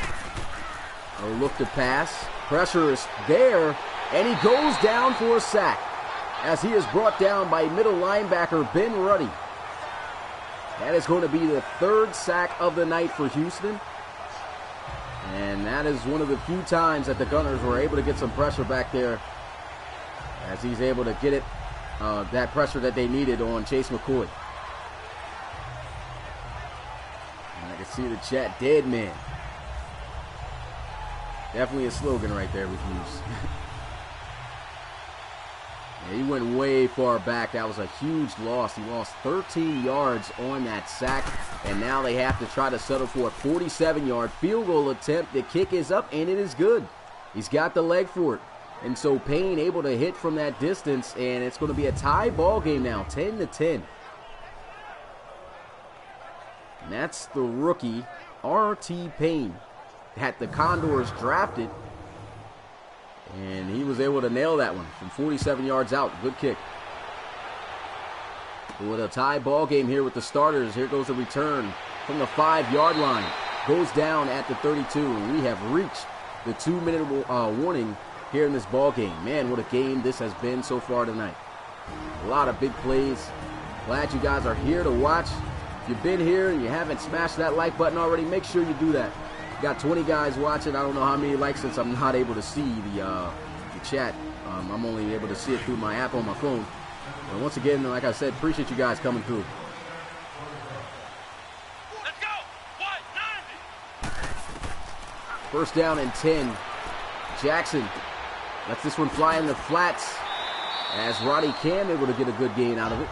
A look to pass. Pressure is there, and he goes down for a sack as he is brought down by middle linebacker Ben Ruddy. That is going to be the 3rd sack of the night for Houston. And that is one of the few times that the Gunners were able to get some pressure back there as he's able to get it, that pressure that they needed on Chase McCoy. And I can see the chat, dead man. Definitely a slogan right there with Hughes. Yeah, he went way far back. That was a huge loss. He lost 13 yards on that sack, and now they have to try to settle for a 47-yard field goal attempt. The kick is up, and it is good. He's got the leg for it. And so Payne able to hit from that distance, and it's going to be a tie ball game now, 10-10. And that's the rookie, R.T. Payne, that the Condors drafted. And he was able to nail that one from 47 yards out. Good kick. With a tie ball game here with the starters. Here goes the return from the 5-yard line. Goes down at the 32. And we have reached the 2-minute warning here in this ball game. Man, what a game this has been so far tonight. A lot of big plays. Glad you guys are here to watch. If you've been here and you haven't smashed that like button already, make sure you do that. Got 20 guys watching. I don't know how many likes since I'm not able to see the chat. I'm only able to see it through my app on my phone. But once again, like I said, appreciate you guys coming through. Let's go. 190. First down and 10. Jackson lets this one fly in the flats as Roddy Cam able to get a good gain out of it.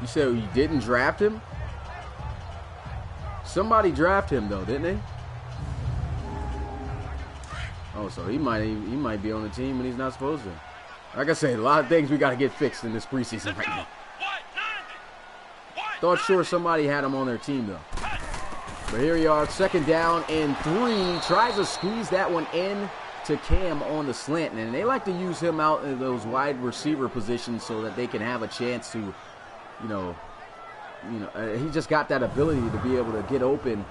You said you didn't draft him? Somebody drafted him though, didn't they? Oh, so he might be on the team when he's not supposed to. Like I said, a lot of things we got to get fixed in this preseason right now. Thought sure somebody had him on their team though. But here you are, second down and 3. Tries to squeeze that one in to Cam on the slant, and they like to use him out in those wide receiver positions so that they can have a chance to, he just got that ability to be able to get open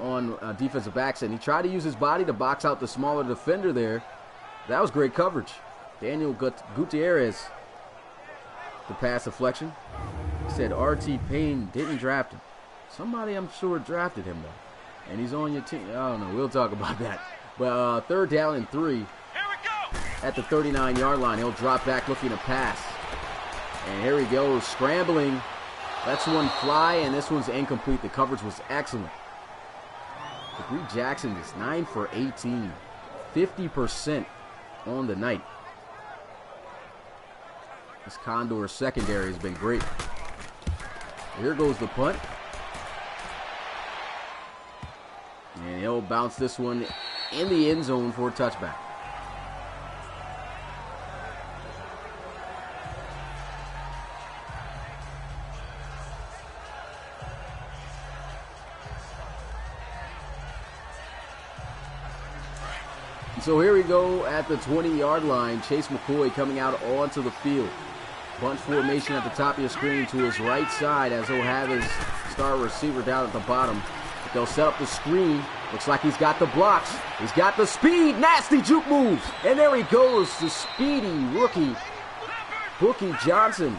on defensive backs, and he tried to use his body to box out the smaller defender there. That was great coverage. Daniel Gutierrez, the pass deflection. He said R.T. Payne didn't draft him. Somebody, I'm sure, drafted him, though. And he's on your team. I don't know. We'll talk about that. But 3rd down and 3 at the 39-yard line. He'll drop back looking to pass. And here he goes, scrambling. Lets one fly, and this one's incomplete. The coverage was excellent. Debree Jackson is 9 for 18. 50% on the night. This Condors secondary has been great. Here goes the punt. And he'll bounce this one in the end zone for a touchback. So here we go at the 20-yard line. Chase McCoy coming out onto the field. Bunch formation at the top of your screen to his right side as he'll have his star receiver down at the bottom. But they'll set up the screen. Looks like he's got the blocks. He's got the speed. Nasty juke moves. And there he goes. The speedy rookie, Bookie Johnson,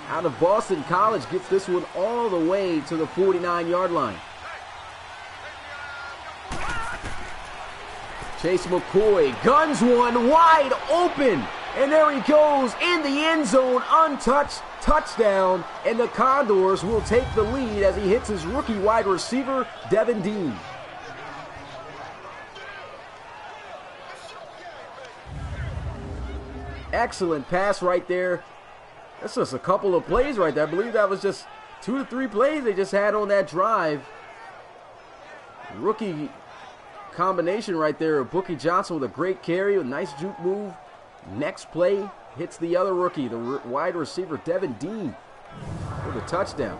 out of Boston College, gets this one all the way to the 49-yard line. Chase McCoy guns one wide open. And there he goes in the end zone, untouched, touchdown. And the Condors will take the lead as he hits his rookie wide receiver, Devin Dean. Excellent pass right there. That's just a couple of plays right there. I believe that was just 2 to 3 plays they just had on that drive. Rookie combination right there of Bookie Johnson with a great carry, a nice juke move. Next play hits the other rookie, the wide receiver Devin Dean, with a touchdown.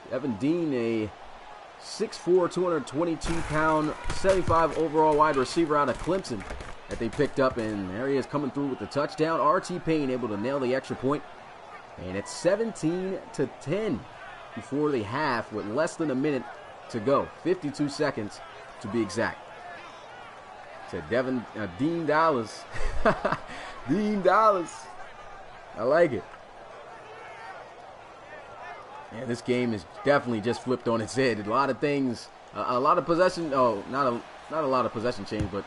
Devin Dean, a 6'4", 222-pound, 75 overall wide receiver out of Clemson that they picked up, and there he is coming through with the touchdown. R.T. Payne able to nail the extra point, and it's 17-10 before the half with less than a minute to go, 52 seconds to be exact. To Dean Dallas. Dean Dallas. I like it. Yeah, this game is definitely just flipped on its head. A lot of things, a lot of possession. Oh, not a lot of possession change, but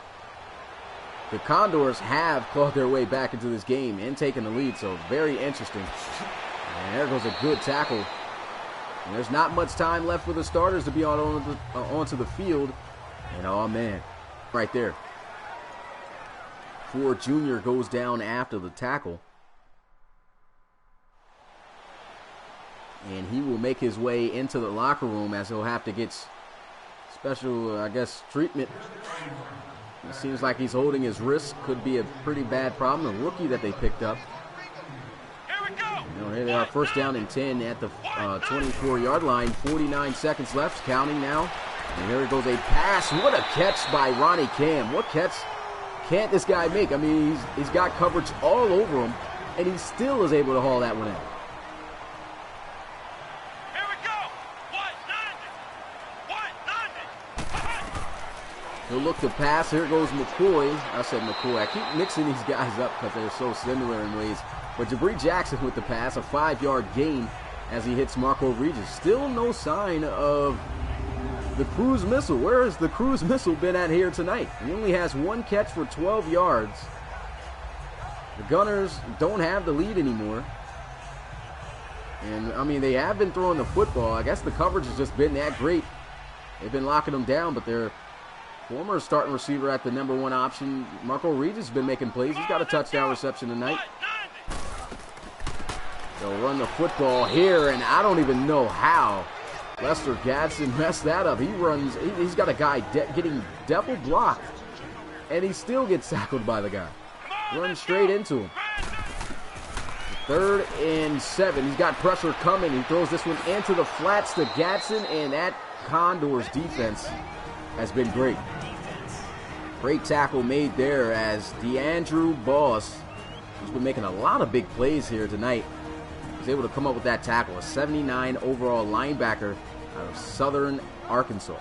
the Condors have clawed their way back into this game and taken the lead. So very interesting. And there goes a good tackle. And there's not much time left for the starters to be onto the field. And oh man, right there. Ford Jr. goes down after the tackle. And he will make his way into the locker room as he'll have to get special, I guess, treatment. It seems like he's holding his wrist. Could be a pretty bad problem. A rookie that they picked up. Here they are, 1st down and 10 at the 24-yard line. 49 seconds left, counting now. And here goes a pass. What a catch by Ronnie Cam. What catch can't this guy make? I mean, he's got coverage all over him, and he still is able to haul that one in. Here we go. 190. He'll look to pass. Here goes McCoy. I said McCoy. I keep mixing these guys up because they're so similar in ways. But Debree Jackson with the pass, a 5-yard gain as he hits Marco Regis. Still no sign of the cruise missile. Where has the cruise missile been at here tonight? He only has 1 catch for 12 yards. The Gunners don't have the lead anymore. And, I mean, they have been throwing the football. I guess the coverage has just been that great. They've been locking them down, but their former starting receiver at the number 1 option, Marco Regis, has been making plays. He's got a touchdown reception tonight. They'll run the football here, and I don't even know how Lester Gadsden messed that up. He's got a guy getting double blocked, and he still gets tackled by the guy. Runs straight into him. 3rd and 7. He's got pressure coming. He throws this one into the flats to Gadsden, and that Condors defense has been great. Great tackle made there as DeAndrew Boss, who's been making a lot of big plays here tonight, was able to come up with that tackle. A 79 overall linebacker out of Southern Arkansas.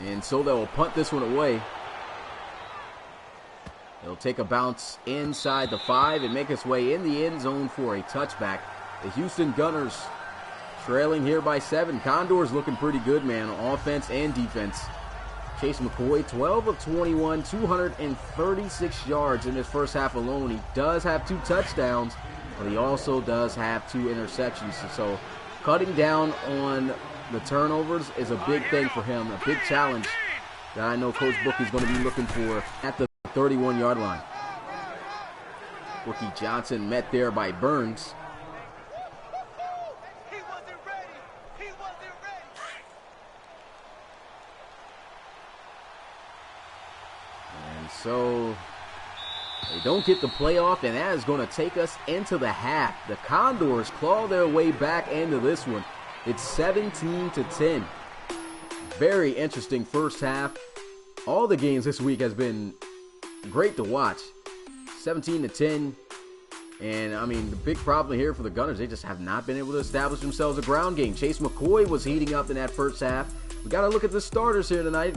And so they'll punt this one away. They'll take a bounce inside the 5 and make its way in the end zone for a touchback. The Houston Gunners trailing here by 7. Condors looking pretty good, man, on offense and defense. Chase McCoy, 12 of 21, 236 yards in his first half alone. He does have 2 touchdowns, but he also does have 2 interceptions. So cutting down on the turnovers is a big thing for him, a big challenge that I know Coach Bookie's going to be looking for at the 31-yard line. Bookie Johnson met there by Burns. And so they don't get the playoff, and that is going to take us into the half. The Condors claw their way back into this one. It's 17-10. Very interesting first half. All the games this week has been great to watch. 17-10. And, I mean, the big problem here for the Gunners, they just have not been able to establish themselves a ground game. Chase McCoy was heating up in that first half. We got to look at the starters here tonight.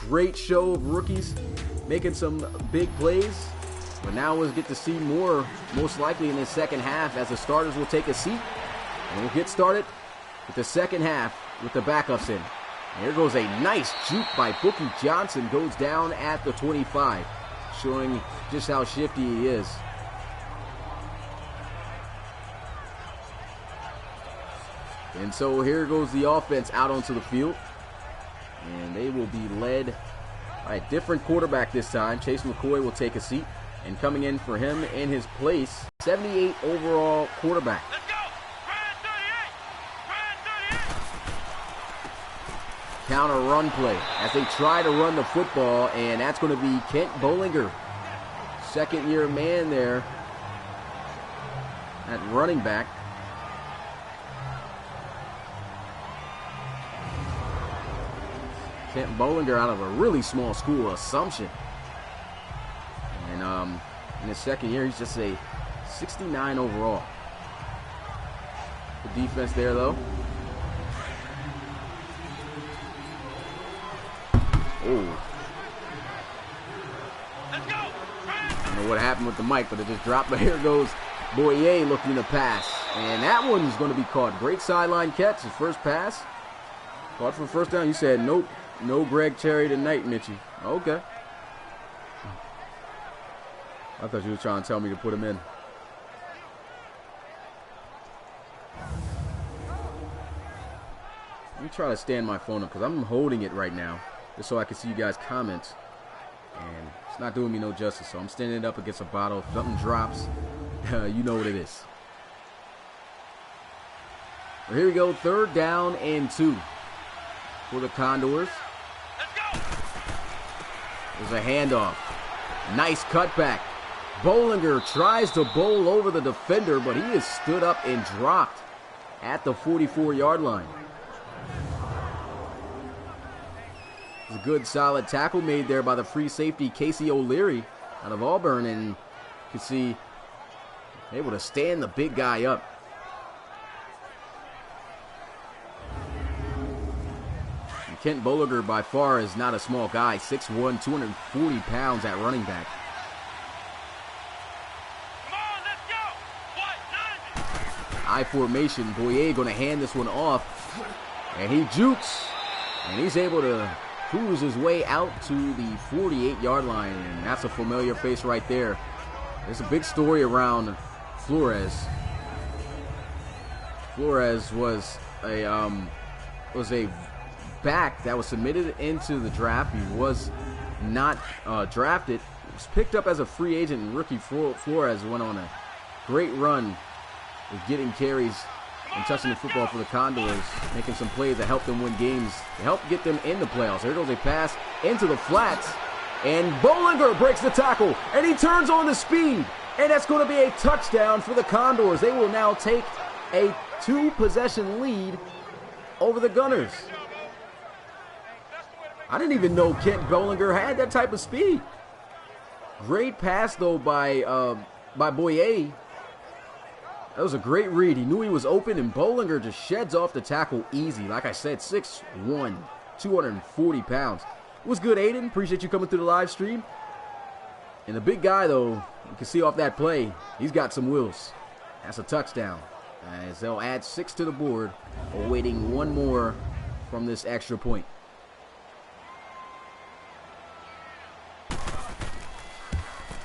Great show of rookies making some big plays. But now we'll get to see more, most likely in the second half, as the starters will take a seat. And we'll get started with the second half with the backups in. And here goes a nice juke by Bookie Johnson. Goes down at the 25, showing just how shifty he is. And so here goes the offense out onto the field. And they will be led by a different quarterback this time. Chase McCoy will take a seat. And coming in for him in his place, 78 overall quarterback. Let's go! Ryan 38! Counter run play as they try to run the football, and that's going to be Kent Bollinger. Second-year man there at running back. Kent Bollinger out of a really small school, Assumption. And in his second year, he's just a 69 overall. The defense there, though. Oh. Let's go! I don't know what happened with the mic, but it just dropped. But here goes Boyer looking to pass. And that one's going to be caught. Great sideline catch, his first pass. Caught for first down. You said, nope, no Greg Cherry tonight, Mitchie. Okay. I thought you were trying to tell me to put him in. Let me try to stand my phone up because I'm holding it right now just so I can see you guys' comments. And it's not doing me no justice, so I'm standing it up against a bottle. If something drops, you know what it is. Well, here we go, 3rd down and 2 for the Condors. Let's go! There's a handoff. Nice cutback. Bollinger tries to bowl over the defender, but he is stood up and dropped at the 44-yard line. It's a good, solid tackle made there by the free safety, Casey O'Leary, out of Auburn, and you can see able to stand the big guy up. And Kent Bollinger, by far, is not a small guy, 6'1", 240 pounds at running back. I formation. Boyer going to hand this one off. And he jukes. And he's able to cruise his way out to the 48-yard line. And that's a familiar face right there. There's a big story around Flores. Flores was a back that was submitted into the draft. He was not drafted. He was picked up as a free agent, and rookie Flores went on a great run with getting carries and touching the football for the Condors, making some plays that helped them win games, to help get them in the playoffs. There goes a pass into the flats, and Bollinger breaks the tackle, and he turns on the speed, and that's going to be a touchdown for the Condors. They will now take a 2-possession lead over the Gunners. I didn't even know Kent Bollinger had that type of speed. Great pass, though, by by Boye. That was a great read. He knew he was open, and Bollinger just sheds off the tackle easy. Like I said, 6'1", 240 pounds. What's good, Aiden? Appreciate you coming through the live stream. And the big guy, though, you can see off that play, he's got some wheels. That's a touchdown. As they'll add 6 to the board, awaiting one more from this extra point.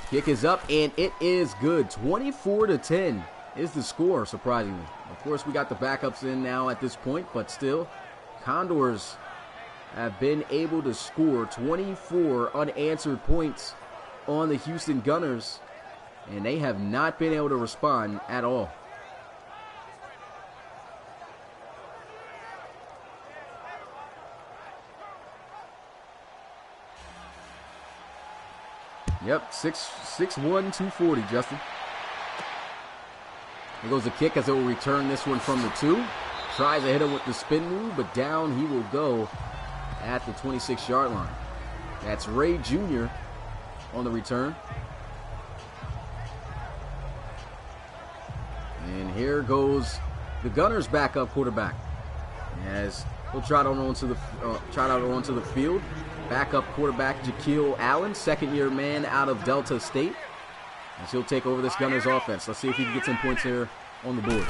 Kick is up, and it is good. 24-10 is the score, surprisingly. Of course, we got the backups in now at this point, but still, Condors have been able to score 24 unanswered points on the Houston Gunners, and they have not been able to respond at all. Yep, 6'1", 240, Justin. Here goes the kick as they will return this one from the 2. Tries to hit him with the spin move, but down he will go at the 26-yard line. That's Ray Jr. on the return. And here goes the Gunners' backup quarterback as he'll trot out onto the field. Backup quarterback Jaquil Allen, second-year man out of Delta State, as he'll take over this Gunners offense. Let's see if he can get some points here on the board.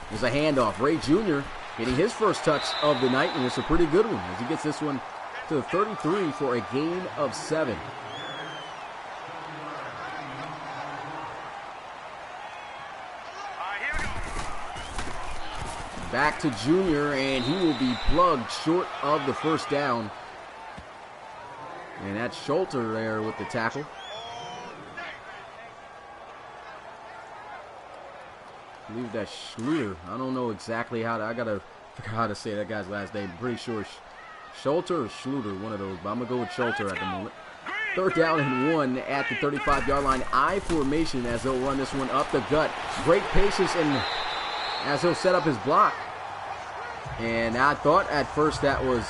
There's a handoff. Ray Jr. getting his first touch of the night, and it's a pretty good one as he gets this one to the 33 for a gain of 7. Back to Junior, and he will be plugged short of the first down. And that's Schulter there with the tackle. I believe that's Schluter. I don't know exactly how to, I gotta figure out how to say that guy's last name. I'm pretty sure Schulter or Schluter, one of those, but I'm gonna go with Schulter at the moment. 3rd down and 1 at the 35-yard line. I formation as they'll run this one up the gut. Great patience and as he'll set up his block. And I thought at first that was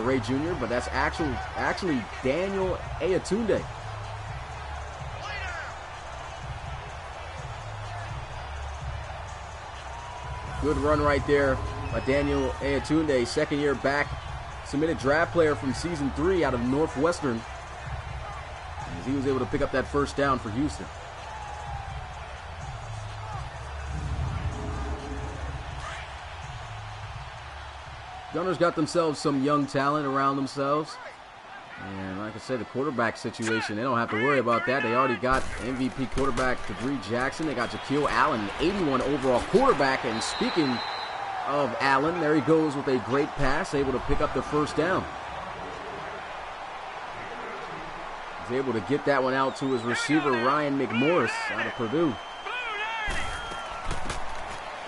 Ray Jr., but that's actually Daniel Ayatunde. Good run right there by Daniel Ayatunde, second-year back, submitted draft player from Season 3 out of Northwestern, as he was able to pick up that first down for Houston. Gunners got themselves some young talent around themselves. And like I said, the quarterback situation, they don't have to worry about that. They already got MVP quarterback Debree Jackson. They got Jaquil Allen, 81 overall quarterback. And speaking of Allen, there he goes with a great pass, able to pick up the first down. He's able to get that one out to his receiver, Ryan McMorris, out of Purdue.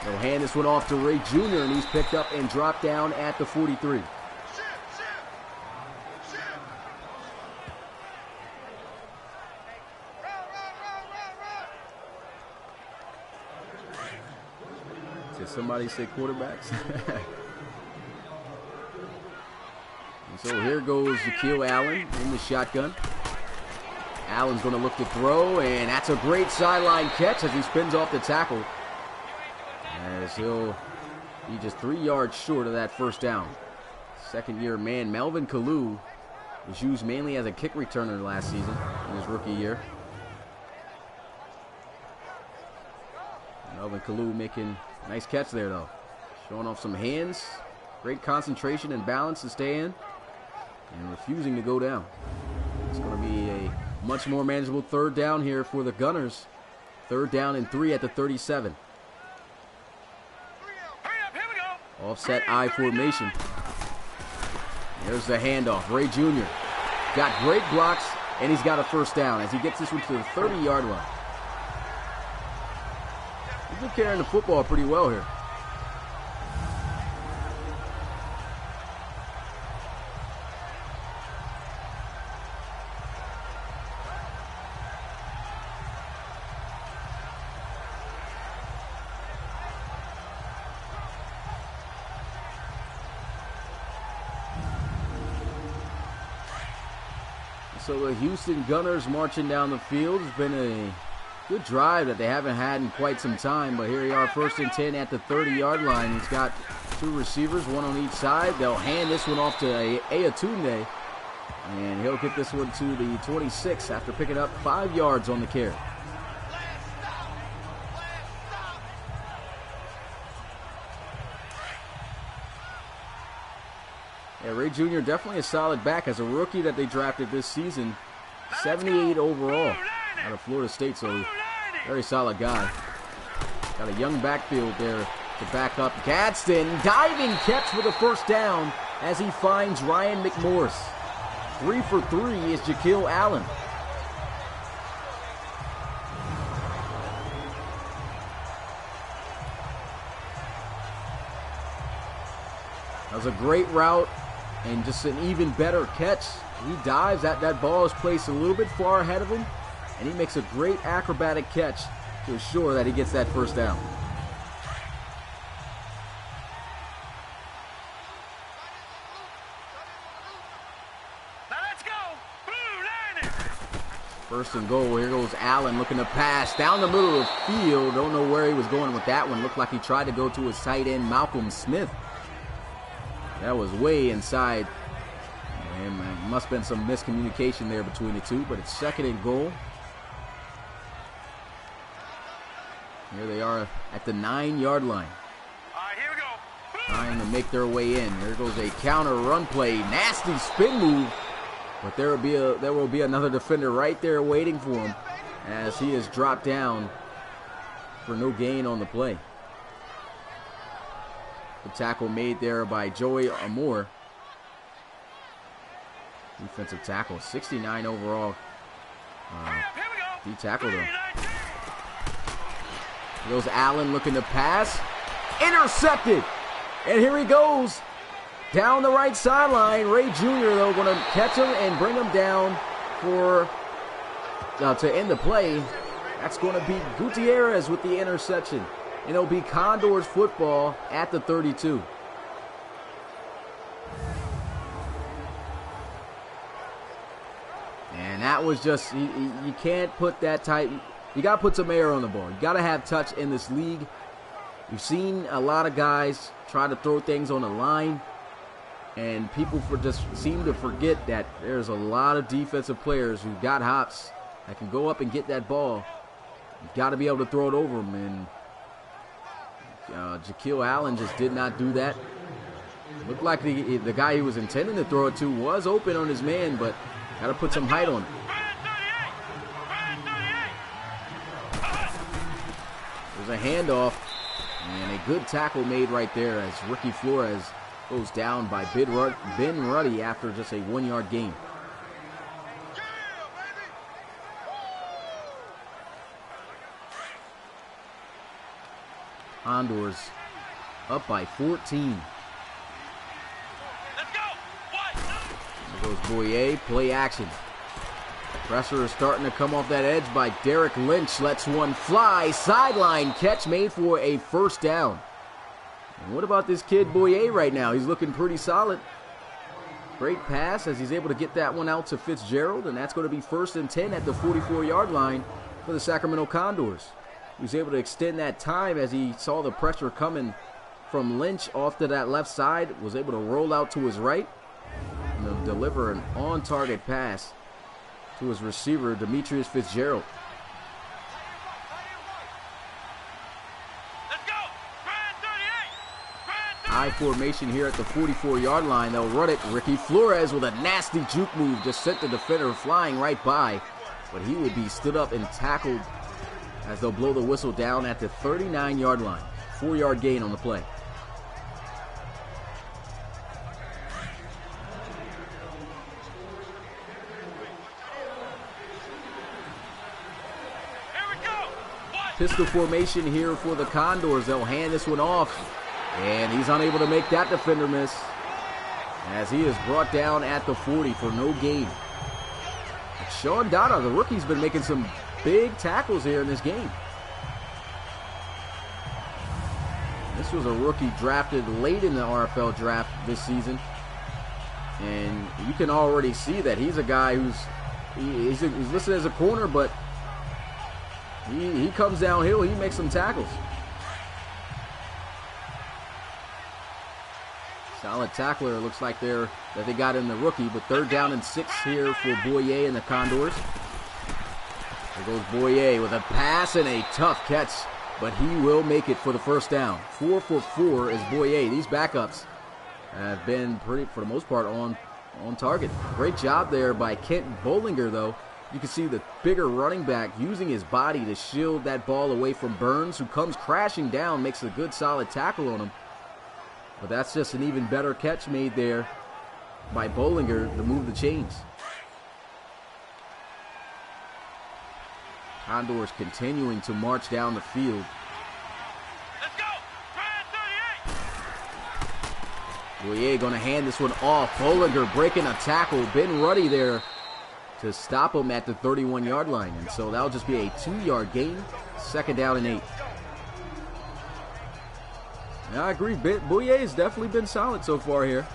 They'll hand this one off to Ray Jr., and he's picked up and dropped down at the 43. Did somebody say quarterbacks? And so here goes Jaquil Allen in the shotgun. Allen's going to look to throw, and that's a great sideline catch as he spins off the tackle. As he'll be just 3 yards short of that first down. Second-year man Melvin Kalu was used mainly as a kick returner last season in his rookie year. Melvin Kalu making a nice catch there, though. Showing off some hands. Great concentration and balance to stay in. And refusing to go down. It's going to be a much more manageable 3rd down here for the Gunners. 3rd down and 3 at the 37. Offset I formation. There's the handoff. Ray Jr. got great blocks, and he's got a first down as he gets this one to the 30-yard line. He's been carrying the football pretty well here. So the Houston Gunners marching down the field. It's been a good drive that they haven't had in quite some time, but here we are, 1st and 10 at the 30-yard line. He's got 2 receivers, 1 on each side. They'll hand this one off to Ayatunde, and he'll get this one to the 26 after picking up 5 yards on the carry. Yeah, Ray Jr. definitely a solid back as a rookie that they drafted this season. 78 overall out of Florida State, so very solid guy. Got a young backfield there to back up. Gadsden, diving catch with a first down as he finds Ryan McMorris. 3 for 3 is Jaquil Allen. That was a great route and just an even better catch. He dives, that ball is placed a little bit far ahead of him, and he makes a great acrobatic catch to assure that he gets that first down. Now let's go. Blue line. 1st and goal. Here goes Allen looking to pass down the middle of the field. Don't know where he was going with that one. Looked like he tried to go to his tight end, Malcolm Smith. That was way inside. And must have been some miscommunication there between the two, but it's 2nd and goal. Here they are at the 9-yard line. All right, here we go. Trying to make their way in. There goes a counter run play. Nasty spin move. But there will be another defender right there waiting for him as he is dropped down for no gain on the play. The tackle made there by Joey Amore. Defensive tackle, 69 overall. He tackled him. Here goes Allen looking to pass. Intercepted. And here he goes. Down the right sideline. Ray Jr., though, going to catch him and bring him down for to end the play. That's going to be Gutierrez with the interception. And it'll be Condors football at the 32. And that was just, you can't put that tight. You got to put some air on the ball. You got to have touch in this league. We've seen a lot of guys try to throw things on the line, and people just seem to forget that there's a lot of defensive players who got hops that can go up and get that ball. You've got to be able to throw it over them, and Jaquil Allen just did not do that. Looked like the guy he was intending to throw it to was open on his man, but got to put some height on it. There's a handoff, and a good tackle made right there as Ricky Flores goes down by Ben Ruddy after just a 1-yard gain. Condors up by 14. Let's go. There goes Boyer, play action. Pressure is starting to come off that edge by Derek Lynch. Lets one fly. Sideline catch made for a first down. And what about this kid Boyer right now? He's looking pretty solid. Great pass as he's able to get that one out to Fitzgerald, and that's going to be 1st and 10 at the 44-yard line for the Sacramento Condors. He was able to extend that time as he saw the pressure coming from Lynch off to that left side, was able to roll out to his right and deliver an on-target pass to his receiver, Demetrius Fitzgerald. Let's go. High formation here at the 44-yard line. They'll run it. Ricky Flores with a nasty juke move just sent the defender flying right by, but he would be stood up and tackled as they'll blow the whistle down at the 39-yard line. 4-yard gain on the play. Pistol formation here for the Condors. They'll hand this one off, and he's unable to make that defender miss as he is brought down at the 40 for no gain. Sean Dada, the rookie's been making some big tackles here in this game. This was a rookie drafted late in the RFL draft this season, and you can already see that he's a guy who's He's listed as a corner, but he comes downhill. He makes some tackles. Solid tackler. Looks like that they got in the rookie, but 3rd down and 6 here for Boyer and the Condors. There goes Boyer with a pass and a tough catch, but he will make it for the 1st down. 4 for 4 is Boyer. These backups have been pretty, for the most part, on target. Great job there by Kent Bollinger, though. You can see the bigger running back using his body to shield that ball away from Burns, who comes crashing down, makes a good solid tackle on him. But that's just an even better catch made there by Bollinger to move the chains. Condors continuing to march down the field. Let's go. Try 38. Boyer going to hand this one off. Bollinger breaking a tackle. Ben Ruddy there to stop him at the 31-yard line. And so that'll just be a 2-yard gain. 2nd down and 8. Yeah, I agree. Boyer has definitely been solid so far here.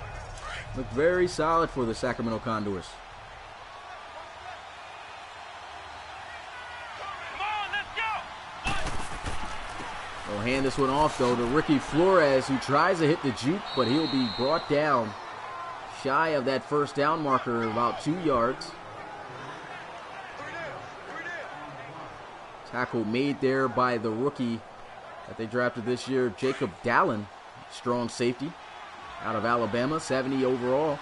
Looked very solid for the Sacramento Condors. Come on, let's go. They'll hand this one off, though, to Ricky Flores, who tries to hit the juke, but he'll be brought down shy of that 1st down marker, about 2 yards. Tackle made there by the rookie that they drafted this year, Jacob Dallin, strong safety out of Alabama, 70 overall.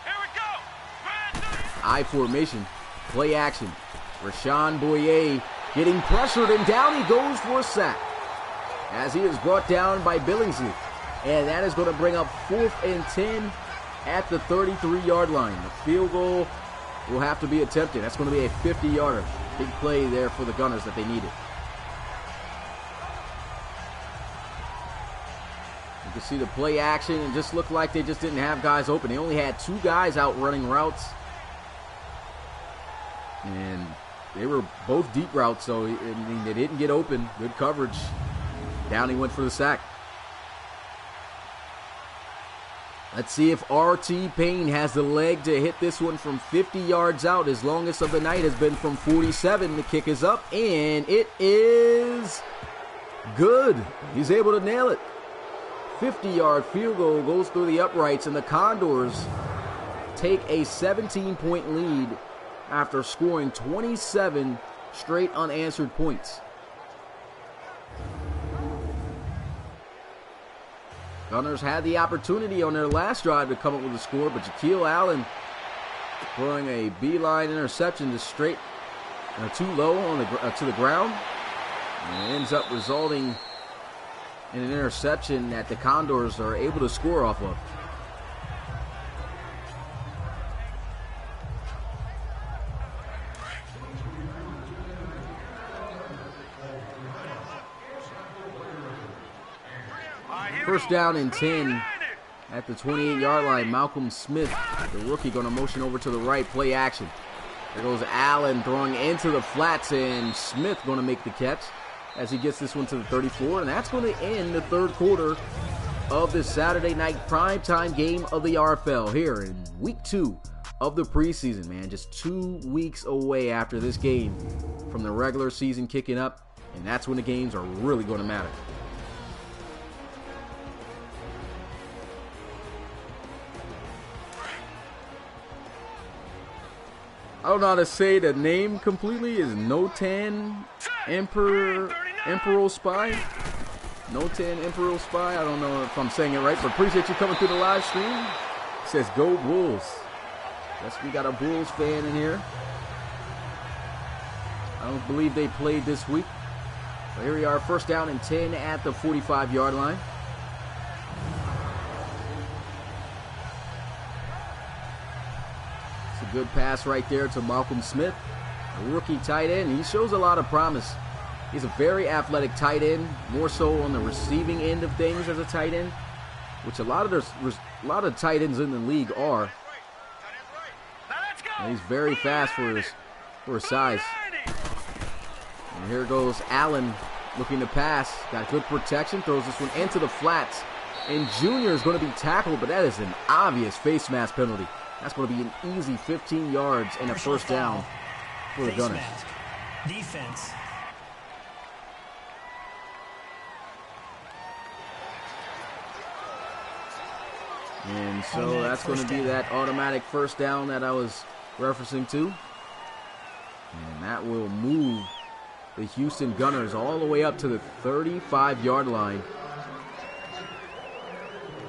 Here we go. I formation, play action. Rashawn Boyer getting pressured, and down he goes for a sack as he is brought down by Billingsley. And that is going to bring up 4th and 10 at the 33-yard line. The field goal will have to be attempted. That's going to be a 50-yarder. Big play there for the Gunners that they needed. You can see the play action, and just looked like they just didn't have guys open. They only had 2 guys out running routes. And they were both deep routes, so they didn't get open. Good coverage. Down he went for the sack. Let's see if R.T. Payne has the leg to hit this one from 50 yards out. His longest of the night has been from 47. The kick is up, and it is good. He's able to nail it. 50-yard field goal goes through the uprights, and the Condors take a 17-point lead after scoring 27 straight unanswered points. Gunners had the opportunity on their last drive to come up with a score, but Jaquil Allen throwing a beeline interception just straight too low on to the ground, and it ends up resulting in an interception that the Condors are able to score off of. First down and 10 at the 28-yard line. Malcolm Smith, the rookie, going to motion over to the right, play action. There goes Allen throwing into the flats, and Smith going to make the catch as he gets this one to the 34, and that's going to end the 3rd quarter of this Saturday night primetime game of the RFL here in week 2 of the preseason, man. Just 2 weeks away after this game from the regular season kicking up, and that's when the games are really going to matter. I don't know how to say the name completely. Is Notan Emperor Spy? Notan Emperor Spy. I don't know if I'm saying it right, but appreciate you coming through the live stream. It says go Bulls. Guess we got a Bulls fan in here. I don't believe they played this week. So here we are, first down and 10 at the 45-yard line. Good pass right there to Malcolm Smith, a rookie tight end. He shows a lot of promise. He's a very athletic tight end, more so on the receiving end of things as a tight end, which a lot of tight ends in the league are. And he's very fast for his size. And here goes Allen looking to pass. Got good protection, throws this one into the flats. And Junior is going to be tackled, but that is an obvious face mask penalty. That's going to be an easy 15 yards and a first down for the Gunners. Defense. And so that's going to be that automatic first down that I was referencing to. And that will move the Houston Gunners all the way up to the 35-yard line.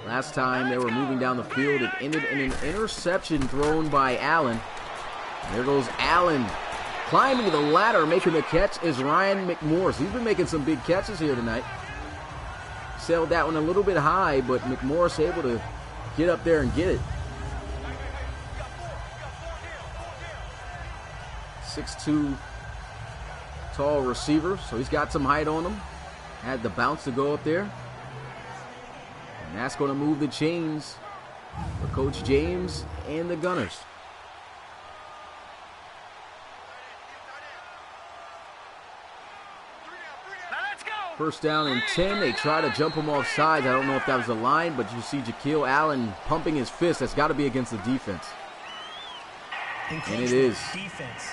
Last time they were moving down the field, it ended in an interception thrown by Allen. There goes Allen. Climbing the ladder, making the catch is Ryan McMorris. He's been making some big catches here tonight. Sailed that one a little bit high, but McMorris able to get up there and get it. 6'2", tall receiver, so he's got some height on him. Had the bounce to go up there. And that's going to move the chains for Coach James and the Gunners. First down and 10. They try to jump him off sides. I don't know if that was the line, but you see Jaquil Allen pumping his fist. That's got to be against the defense. And it is. Defense.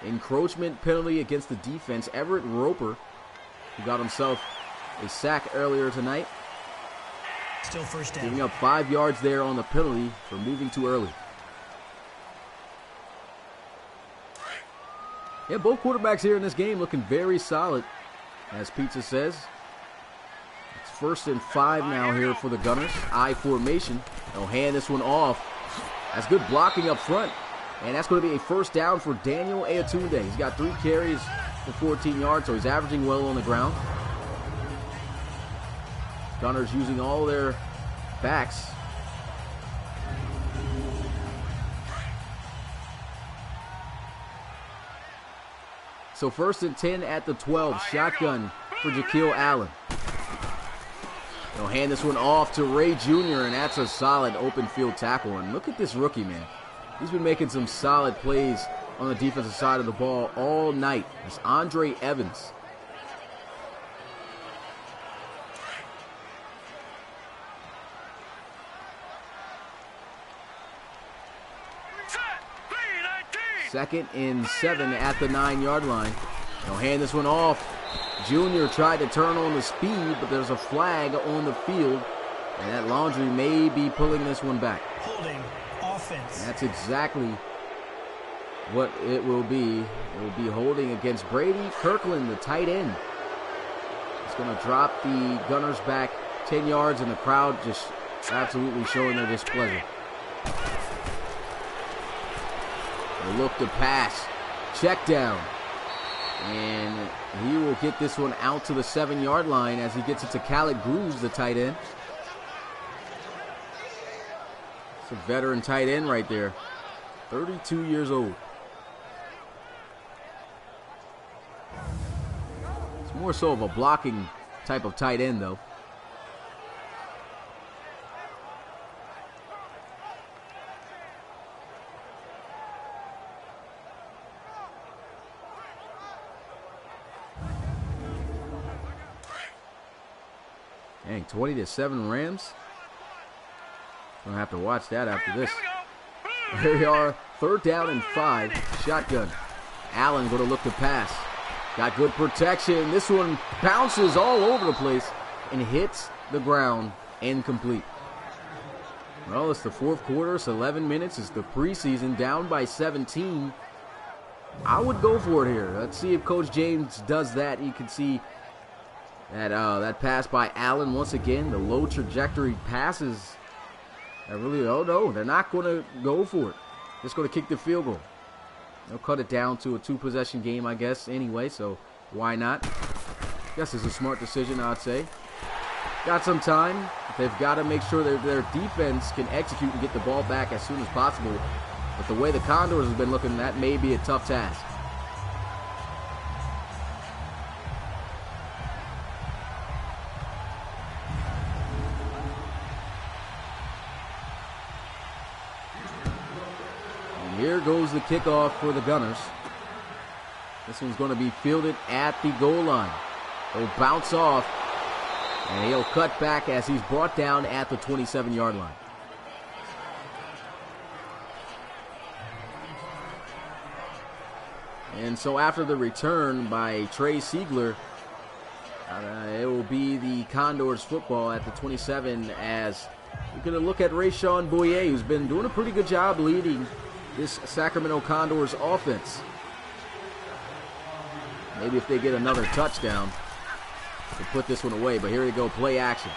Encroachment penalty against the defense. Everett Roper, who got himself a sack earlier tonight. Still first down. Giving up 5 yards there on the penalty for moving too early. Yeah, both quarterbacks here in this game looking very solid, as Pizza says. It's 1st and 5 now here for the Gunners. I formation. They'll hand this one off. That's good blocking up front. And that's going to be a first down for Daniel Ayatunde. He's got 3 carries for 14 yards, so he's averaging well on the ground. Gunners using all their backs. So 1st and 10 at the 12. Shotgun for Jaquil Allen. They'll hand this one off to Ray Jr., and that's a solid open field tackle. And look at this rookie, man. He's been making some solid plays on the defensive side of the ball all night. It's Andre Evans. Second and 7 at the 9-yard line. They'll hand this one off. Junior tried to turn on the speed, but there's a flag on the field, and that Laundry may be pulling this one back. Holding offense. And that's exactly what it will be. It will be holding against Brady Kirkland, the tight end. It's going to drop the Gunners back 10 yards, and the crowd just absolutely showing their displeasure. They look to pass. Check down. And he will get this one out to the 7-yard line as he gets it to Khaled Grooves, the tight end. It's a veteran tight end right there. 32 years old. It's more so of a blocking type of tight end, though. Dang, 20-7 Rams. Gonna have to watch that after this. Here we are, 3rd down and 5. Shotgun. Allen going to look to pass. Got good protection. This one bounces all over the place and hits the ground. Incomplete. Well, it's the 4th quarter. It's 11 minutes. It's the preseason. Down by 17. I would go for it here. Let's see if Coach James does that. You can see that pass by Allen once again. The low trajectory passes. Oh no, they're not going to go for it. Just going to kick the field goal. They'll cut it down to a 2-possession game, I guess, anyway, so why not? Guess it's a smart decision, I'd say. Got some time. They've got to make sure that their defense can execute and get the ball back as soon as possible. But the way the Condors have been looking, that may be a tough task. Here goes the kickoff for the Gunners. This one's going to be fielded at the goal line. He'll bounce off, and he'll cut back as he's brought down at the 27-yard line. And so after the return by Trey Siegler, it will be the Condors football at the 27 as we're going to look at Rayshawn Boyer, who's been doing a pretty good job leading this Sacramento Condors offense. Maybe if they get another touchdown, they'll put this one away. But here we go, play action.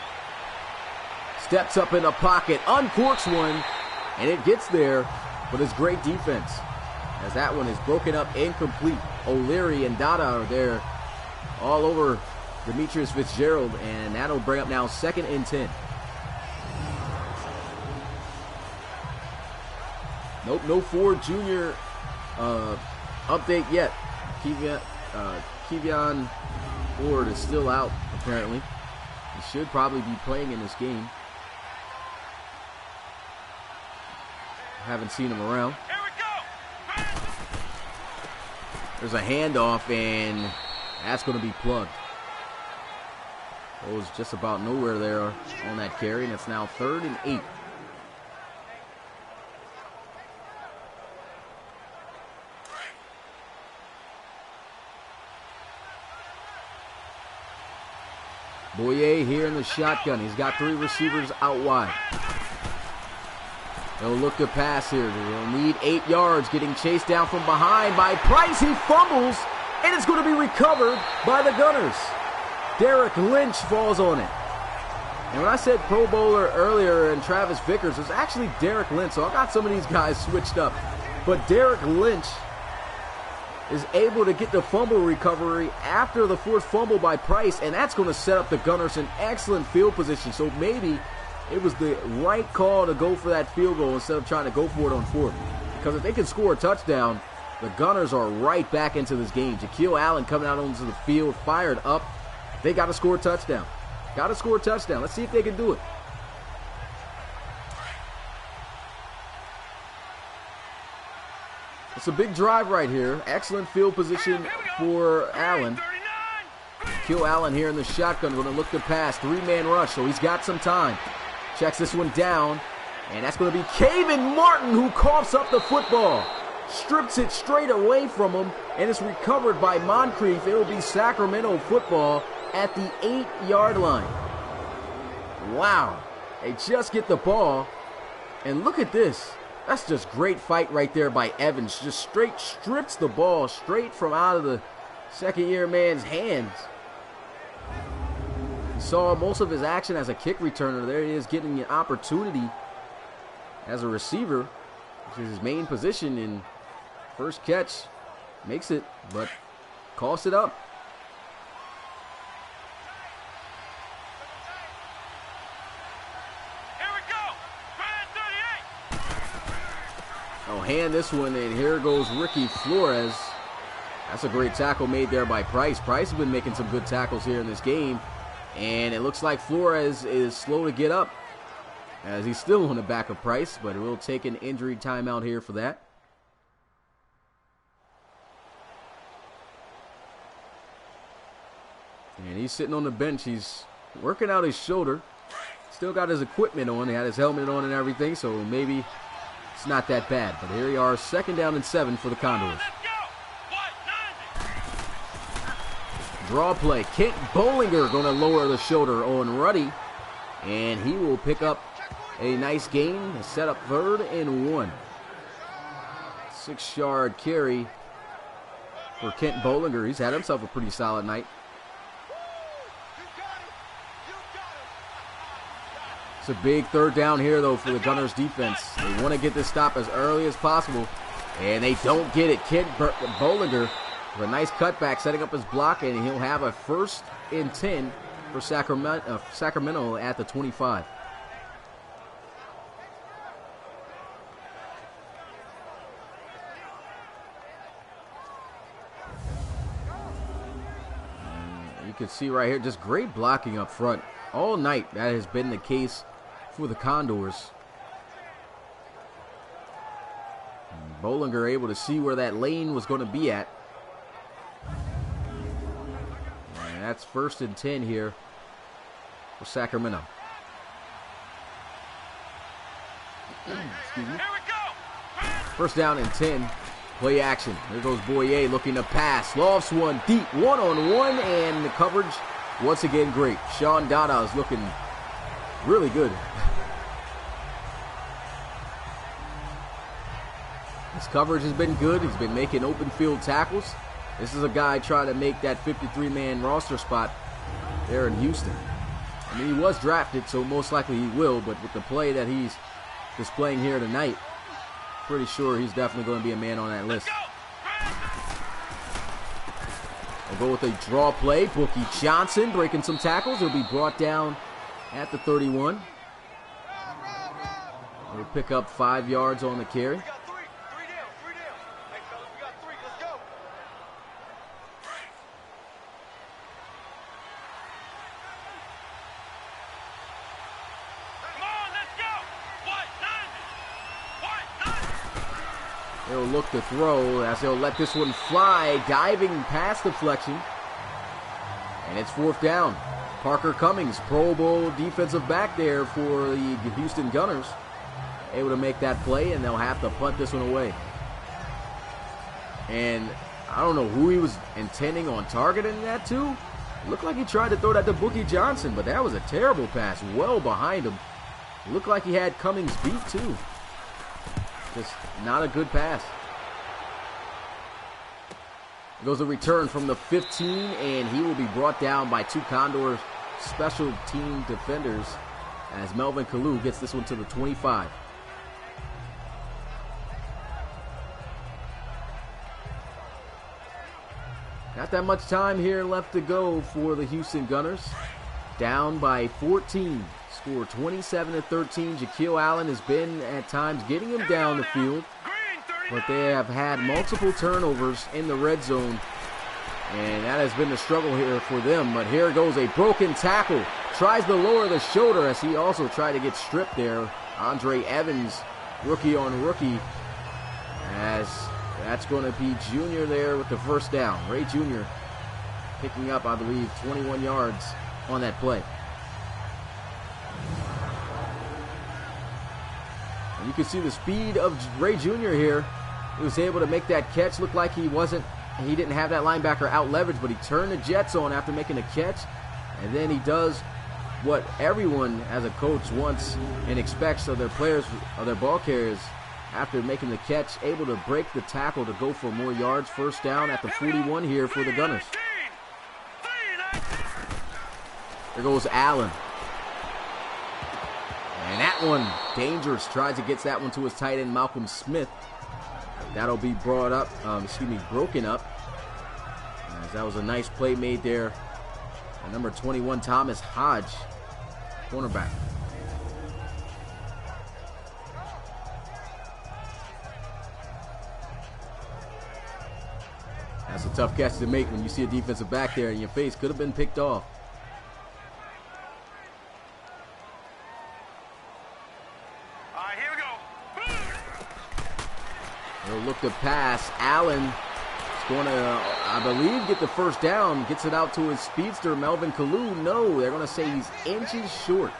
Steps up in the pocket, uncorks one, and it gets there, but it's great defense as that one is broken up incomplete. O'Leary and Dada are there all over Demetrius Fitzgerald, and that'll bring up now 2nd and 10. Nope, no Ford Jr. Update yet. Kevion Ford is still out, apparently. He should probably be playing in this game. Haven't seen him around. Here we go. There's a handoff, and that's going to be plugged. Goes just about nowhere there on that carry, and it's now 3rd and 8. Boyer here in the shotgun. He's got 3 receivers out wide. They'll look to pass here. They'll need 8 yards. Getting chased down from behind by Price. He fumbles, and it's going to be recovered by the Gunners. Derek Lynch falls on it. And when I said Pro Bowler earlier and Travis Vickers, it's actually Derek Lynch. So I got some of these guys switched up. But Derek Lynch is able to get the fumble recovery after the 4th fumble by Price, and that's going to set up the Gunners in excellent field position. So maybe it was the right call to go for that field goal instead of trying to go for it on 4th. Because if they can score a touchdown, the Gunners are right back into this game. Jaquil Allen coming out onto the field, fired up. They got to score a touchdown. Got to score a touchdown. Let's see if they can do it. It's a big drive right here. Excellent field position for Allen. Jaquil Allen here in the shotgun, going to look to pass. 3-man rush, so he's got some time. Checks this one down, and that's going to be Caven Martin who coughs up the football. Strips it straight away from him, and it's recovered by Moncrief. It will be Sacramento football at the 8-yard line. Wow. They just get the ball, and look at this. That's just great fight right there by Evans. Just straight strips the ball straight from out of the second-year man's hands. Saw most of his action as a kick returner. There he is getting an opportunity as a receiver, which is his main position. In first catch, makes it, but costs it up. Here we go. Brand 38. I'll hand this one, and here goes Ricky Flores. That's a great tackle made there by Price. Price has been making some good tackles here in this game. And it looks like Flores is slow to get up as he's still on the back of Price, but we'll take an injury timeout here for that. And he's sitting on the bench. He's working out his shoulder. Still got his equipment on. He had his helmet on and everything, so maybe it's not that bad. But here we are, 2nd down and 7 for the Condors. Draw play. Kent Bollinger going to lower the shoulder on Ruddy. And he will pick up a nice gain. Set up 3rd and 1. 6-yard carry for Kent Bollinger. He's had himself a pretty solid night. It's a big 3rd down here, though, for the Gunners defense. They want to get this stop as early as possible. And they don't get it. Kent Bollinger with a nice cutback, setting up his block, and he'll have a 1st and 10 for Sacramento at the 25. You can see right here, just great blocking up front. All night, that has been the case for the Condors. And Bollinger able to see where that lane was going to be at. And that's 1st and 10 here for Sacramento. Excuse me. 1st down and 10 Play action. There goes Boyer looking to pass. Lofts one deep, one-on-one, and the coverage once again great. Sean Dada is looking really good. His coverage has been good. He's been making open field tackles. This is a guy trying to make that 53-man roster spot there in Houston. I mean, he was drafted, so most likely he will, but with the play that he's displaying here tonight, pretty sure he's definitely going to be a man on that list. We'll go with a draw play. Bookie Johnson breaking some tackles. He'll be brought down at the 31. He'll pick up 5 yards on the carry. They'll look to throw as they'll let this one fly, diving past deflection. And it's 4th down. Parker Cummings, Pro Bowl defensive back there for the Houston Gunners, able to make that play, and they'll have to punt this one away. And I don't know who he was intending on targeting that to. It looked like he tried to throw that to Bookie Johnson, but that was a terrible pass, well behind him. It looked like he had Cummings beat too. Just not a good pass. It goes a return from the 15, and he will be brought down by 2 Condors special team defenders as Melvin Kalu gets this one to the 25. Not that much time here left to go for the Houston Gunners. Down by 14. Score 27-13. Jaquil Allen has been at times getting him down the field, but they have had multiple turnovers in the red zone, and that has been the struggle here for them. But here goes a broken tackle. Tries to lower the shoulder as he also tried to get stripped there. Andre Evans, rookie on rookie, as that's going to be Junior there with the first down. Ray Jr. picking up, I believe, 21 yards on that play. And you can see the speed of Ray Jr. here. He was able to make that catch. Looked like he didn't have that linebacker out leverage, but he turned the jets on after making a catch. And then he does what everyone as a coach wants and expects of their players, of their ball carriers, after making the catch, able to break the tackle to go for more yards. First down at the 41 here for the Gunners. There goes Allen. And that one, dangerous. Tries to get that one to his tight end, Malcolm Smith. That'll be broken up. As that was a nice play made there. Number 21, Thomas Hodge, cornerback. That's a tough catch to make when you see a defensive back there in your face. Could have been picked off. They'll look to pass. Allen is going to, I believe, get the first down. Gets it out to his speedster, Melvin Kalu. No, they're going to say he's inches short.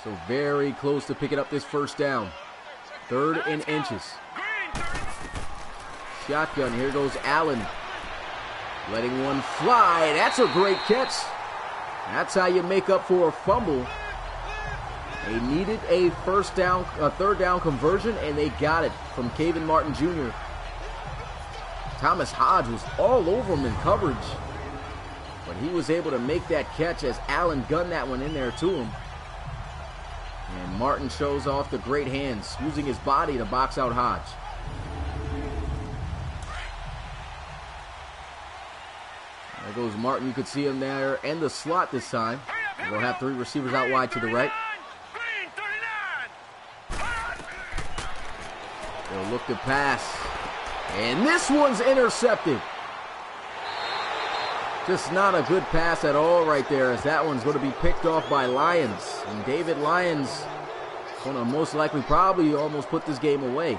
So very close to picking up this first down. 3rd and inches. Shotgun. Here goes Allen. Letting one fly. That's a great catch. That's how you make up for a fumble. They needed a 3rd down conversion, and they got it from Caven Martin Jr. Thomas Hodge was all over him in coverage, but he was able to make that catch as Allen gunned that one in there to him. And Martin shows off the great hands, using his body to box out Hodge. There goes Martin. You could see him there in the slot this time. They'll have 3 receivers out wide to the right. They'll look to pass. And this one's intercepted. Just not a good pass at all right there, as that one's going to be picked off by Lyons. And David Lyons going to most likely probably almost put this game away.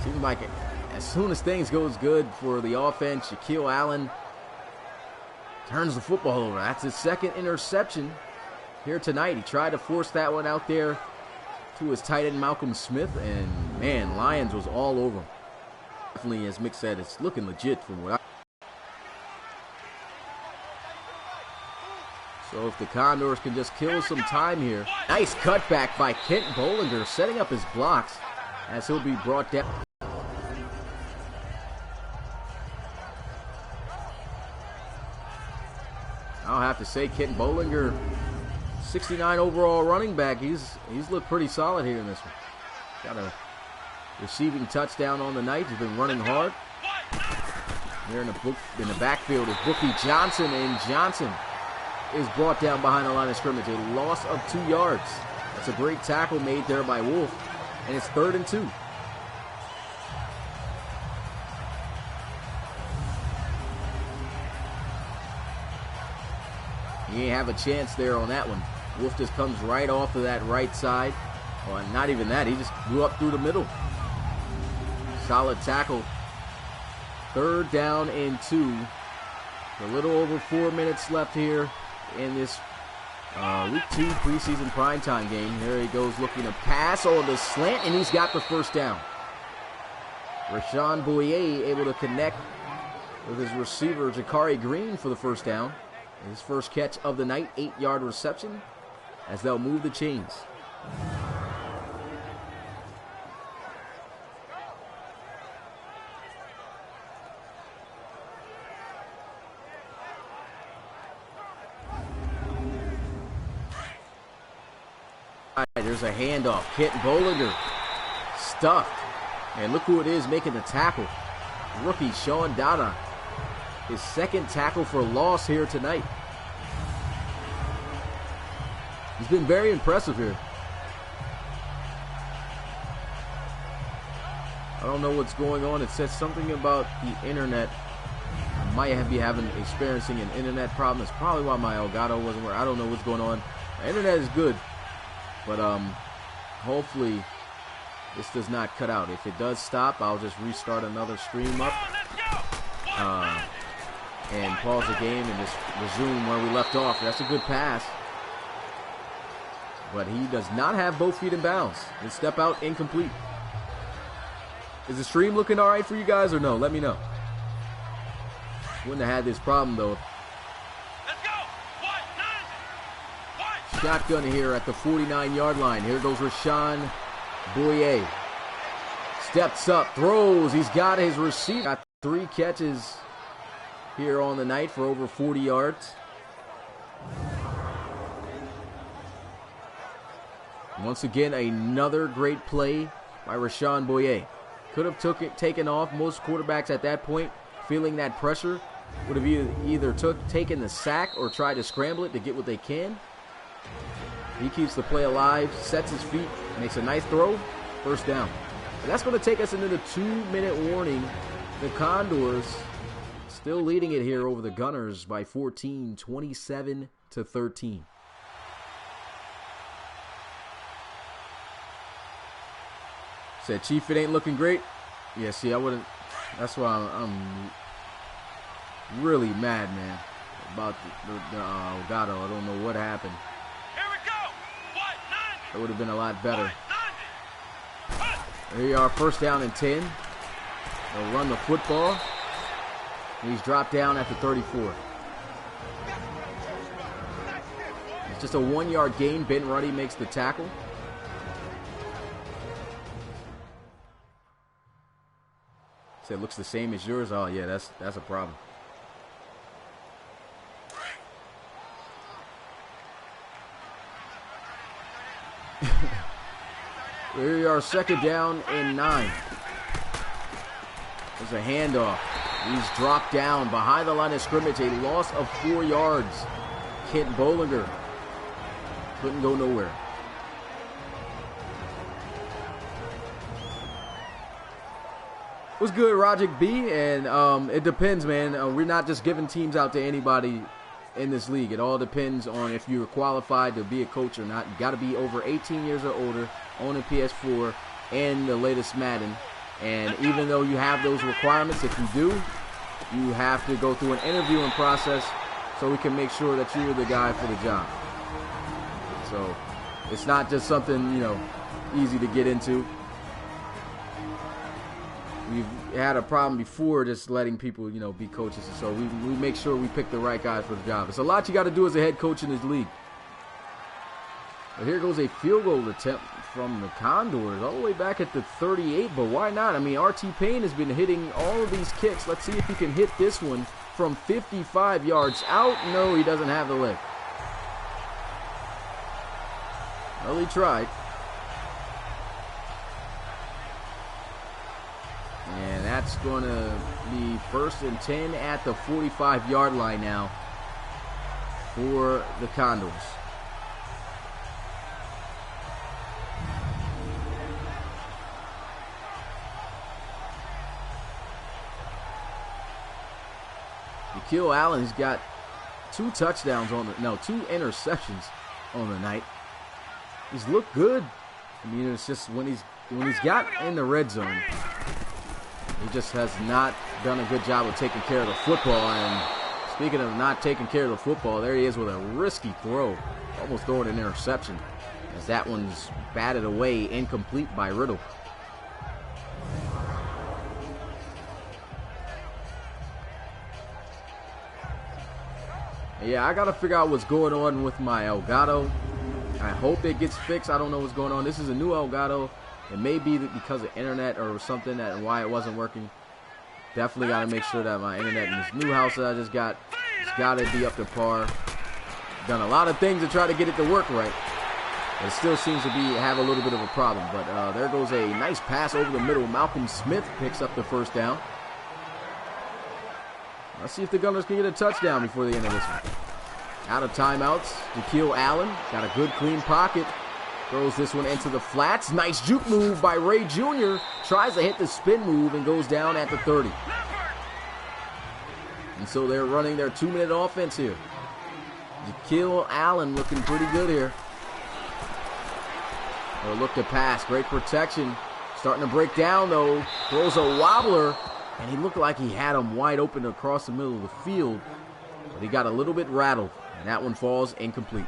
Seems like it. As soon as things goes good for the offense, Jaquil Allen turns the football over. That's his second interception here tonight. He tried to force that one out there to his tight end Malcolm Smith, and man, Lyons was all over him. Definitely, as Mick said, it's looking legit from what I. So if the Condors can just kill some time here. Nice cutback by Kent Bollinger, setting up his blocks as he'll be brought down. I'll have to say, Kent Bollinger, 69 overall running back. He's looked pretty solid here in this one. Got a receiving touchdown on the night. He's been running hard. Here in the backfield is Bookie Johnson, and Johnson is brought down behind the line of scrimmage. A loss of 2 yards. That's a great tackle made there by Wolf, and it's 3rd and 2. He ain't have a chance there on that one. Wolf just comes right off of that right side. Well, not even that. He just blew up through the middle. Solid tackle. 3rd down and 2. A little over 4 minutes left here in this Week 2 preseason primetime game. Here he goes looking to pass on the slant, and he's got the first down. Rashawn Boyer able to connect with his receiver, Jakari Green, for the first down. His first catch of the night, 8-yard reception, as they'll move the chains. There's a handoff. Kent Bollinger stuffed. And look who it is making the tackle. Rookie Sean Dada. His second tackle for loss here tonight. He's been very impressive here. I don't know what's going on. It says something about the internet. I might be experiencing an internet problem. It's probably why my Elgato wasn't working. I don't know what's going on. The internet is good. But hopefully this does not cut out. If it does stop, I'll just restart another stream up and pause the game and just resume where we left off. That's a good pass. But he does not have both feet in bounds. His step out incomplete. Is the stream looking all right for you guys or no? Let me know. Wouldn't have had this problem though. Shotgun here at the 49-yard line. Here goes Rashawn Boyer. Steps up, throws. He's got his receiver. Got 3 catches here on the night for over 40 yards. Once again, another great play by Rashawn Boyer. Could have taken off. Most quarterbacks at that point, feeling that pressure, would have either taken the sack or tried to scramble it to get what they can. He keeps the play alive, sets his feet, makes a nice throw, first down. And that's going to take us into the 2-minute warning. The Condors still leading it here over the Gunners by 14, 27-13. Said, Chief, it ain't looking great. Yeah, see, I wouldn't. That's why I'm really mad, man, about the Elgato. I don't know what happened. It would have been a lot better. Here you are, first down and 10. They'll run the football. He's dropped down at the 34. It's just a 1-yard gain. Ben Ruddy makes the tackle. So it looks the same as yours. Oh yeah, that's a problem. Here we are, second down and 9. There's a handoff. He's dropped down behind the line of scrimmage. A loss of 4 yards. Kent Bollinger couldn't go nowhere. What's good, Rogic B? And it depends, man. We're not just giving teams out to anybody in this league. It all depends on if you're qualified to be a coach or not. You got to be over 18 years or older, own a PS4 and the latest Madden. And even though you have those requirements, if you do, you have to go through an interviewing process so we can make sure that you're the guy for the job. So it's not just something, you know, easy to get into. We've had a problem before just letting people, you know, be coaches. And so we make sure we pick the right guys for the job. It's a lot you got to do as a head coach in this league. But here goes a field goal attempt from the Condors all the way back at the 38. But why not? I mean, R.T. Payne has been hitting all of these kicks. Let's see if he can hit this one from 55 yards out. No, he doesn't have the leg. Well, he tried. And that's going to be 1st and 10 at the 45-yard line now for the Condors. Nikhil Allen's got 2 touchdowns two interceptions on the night. He's looked good. I mean, it's just when he's got in the red zone, he just has not done a good job of taking care of the football. And speaking of not taking care of the football, there he is with a risky throw, almost throwing an interception, as that one's batted away, incomplete by Riddle. Yeah, I got to figure out what's going on with my Elgato. I hope it gets fixed. I don't know what's going on. This is a new Elgato. It may be because of internet or something and why it wasn't working. Definitely got to make sure that my internet in this new house that I just got has got to be up to par. Done a lot of things to try to get it to work right. But it still seems to have a little bit of a problem. But there goes a nice pass over the middle. Malcolm Smith picks up the 1st down. Let's see if the Gunners can get a touchdown before the end of this one. Out of timeouts, Nikhil Allen got a good clean pocket. Throws this one into the flats. Nice juke move by Ray Jr. Tries to hit the spin move and goes down at the 30. And so they're running their 2-minute offense here. Nikhil Allen looking pretty good here. They'll look to pass. Great protection. Starting to break down though. Throws a wobbler. And he looked like he had him wide open across the middle of the field. But he got a little bit rattled. And that one falls incomplete.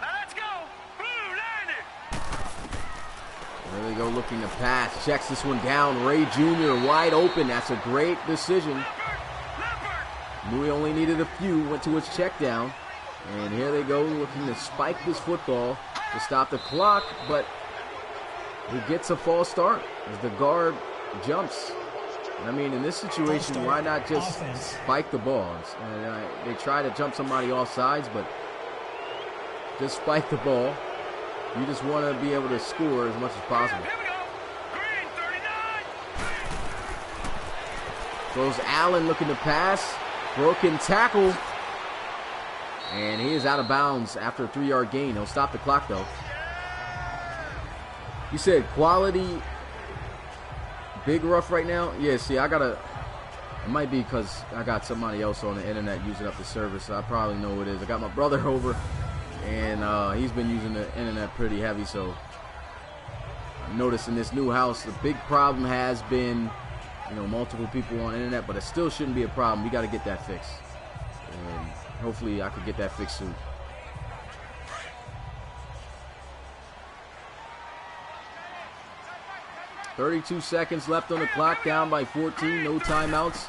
Let's go. There they go looking to pass. Checks this one down. Ray Jr. wide open. That's a great decision. Knew he only needed a few. Went to his check down. And here they go looking to spike this football to stop the clock. But he gets a false start as the guard jumps. I mean, in this situation, why not just spike the balls? They try to jump somebody off sides, but just spike the ball. You just want to be able to score as much as possible. Here we go. Green 39. Goes Allen looking to pass. Broken tackle. And he is out of bounds after a 3-yard gain. He'll stop the clock, though. You said quality big rough right now? Yeah, see, it might be because I got somebody else on the internet using up the service. So I probably know what it is. I got my brother over, and he's been using the internet pretty heavy. So I noticed in this new house, the big problem has been, you know, multiple people on the internet, but it still shouldn't be a problem. We got to get that fixed. And hopefully I could get that fixed soon. .32 seconds left on the clock, down by 14, no timeouts.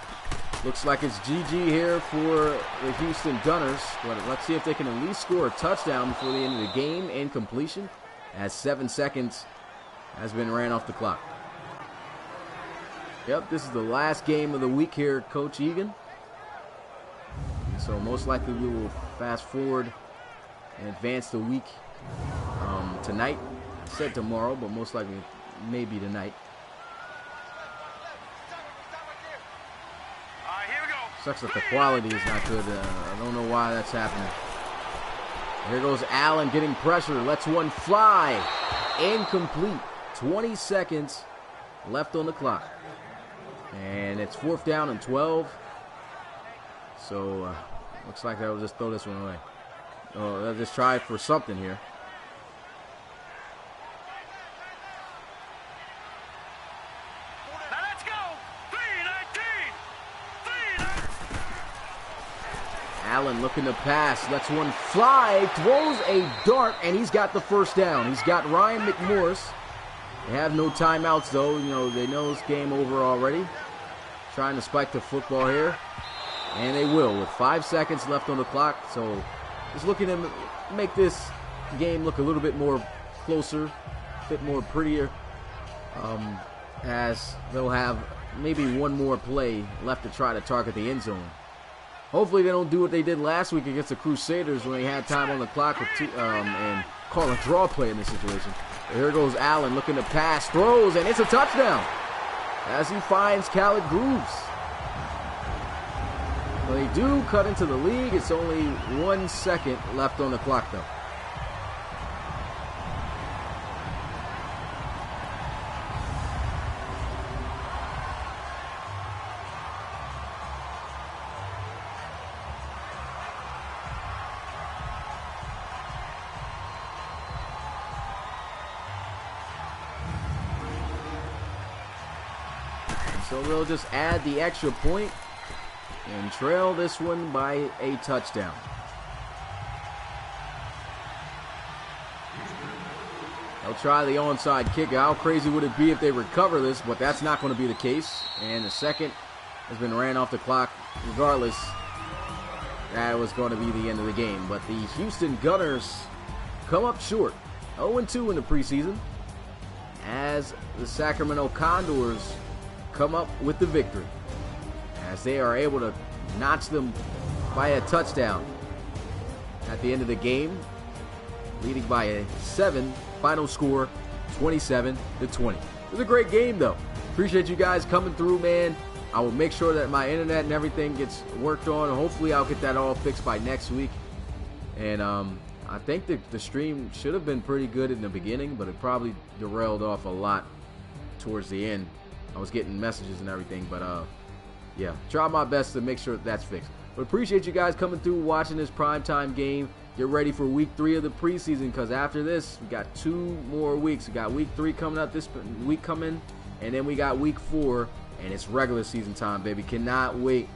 Looks like it's GG here for the Houston Gunners, but let's see if they can at least score a touchdown before the end of the game. Incompletion, as 7 seconds has been ran off the clock. Yep, this is the last game of the week here, Coach Egan. So most likely we will fast forward and advance the week tonight. I said tomorrow, but most likely maybe tonight. All right, here we go. Sucks that the quality is not good. I don't know why that's happening. Here goes Allen getting pressure. Lets one fly. Incomplete. 20 seconds left on the clock. And it's 4th down and 12. So looks like they'll just throw this one away. Oh, they'll just try for something here. Allen looking to pass, lets one fly, throws a dart, and he's got the first down. He's got Ryan McMorris. They have no timeouts, though. You know, they know it's game over already. Trying to spike the football here. And they will with 5 seconds left on the clock. So just looking to make this game look a little bit more closer, a bit more prettier, as they'll have maybe one more play left to try to target the end zone. Hopefully they don't do what they did last week against the Crusaders when they had time on the clock with and call a draw play in this situation. Here goes Allen looking to pass, throws, and it's a touchdown as he finds Khaled Grooves. Well, they do cut into the league. It's only 1 second left on the clock, though. So they'll just add the extra point and trail this one by a touchdown. They'll try the onside kick. How crazy would it be if they recover this? But that's not going to be the case. And the second has been ran off the clock. Regardless, that was going to be the end of the game. But the Houston Gunners come up short. 0-2 in the preseason, as the Sacramento Condors come up with the victory, as they are able to notch them by a touchdown at the end of the game, leading by a 7, final score 27-20. It was a great game, though. Appreciate you guys coming through, man. I will make sure that my internet and everything gets worked on. Hopefully I'll get that all fixed by next week. And I think the stream should have been pretty good in the beginning, but it probably derailed off a lot towards the end. I was getting messages and everything, but yeah, try my best to make sure that's fixed. But appreciate you guys coming through, watching this primetime game. Get ready for week 3 of the preseason, because after this, we got 2 more weeks. We got week 3 coming up this week coming, and then we got week 4, and it's regular season time, baby. Cannot wait.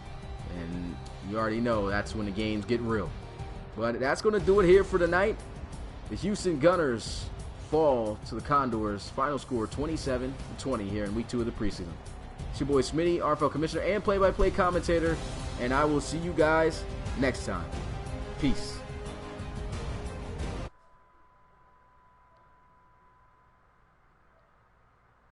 And you already know that's when the games get real. But that's going to do it here for tonight. The Houston Gunners fall to the Condors. Final score 27-20 here in week 2 of the preseason. It's your boy Smitty, RFL commissioner and play-by-play commentator, and I will see you guys next time. Peace.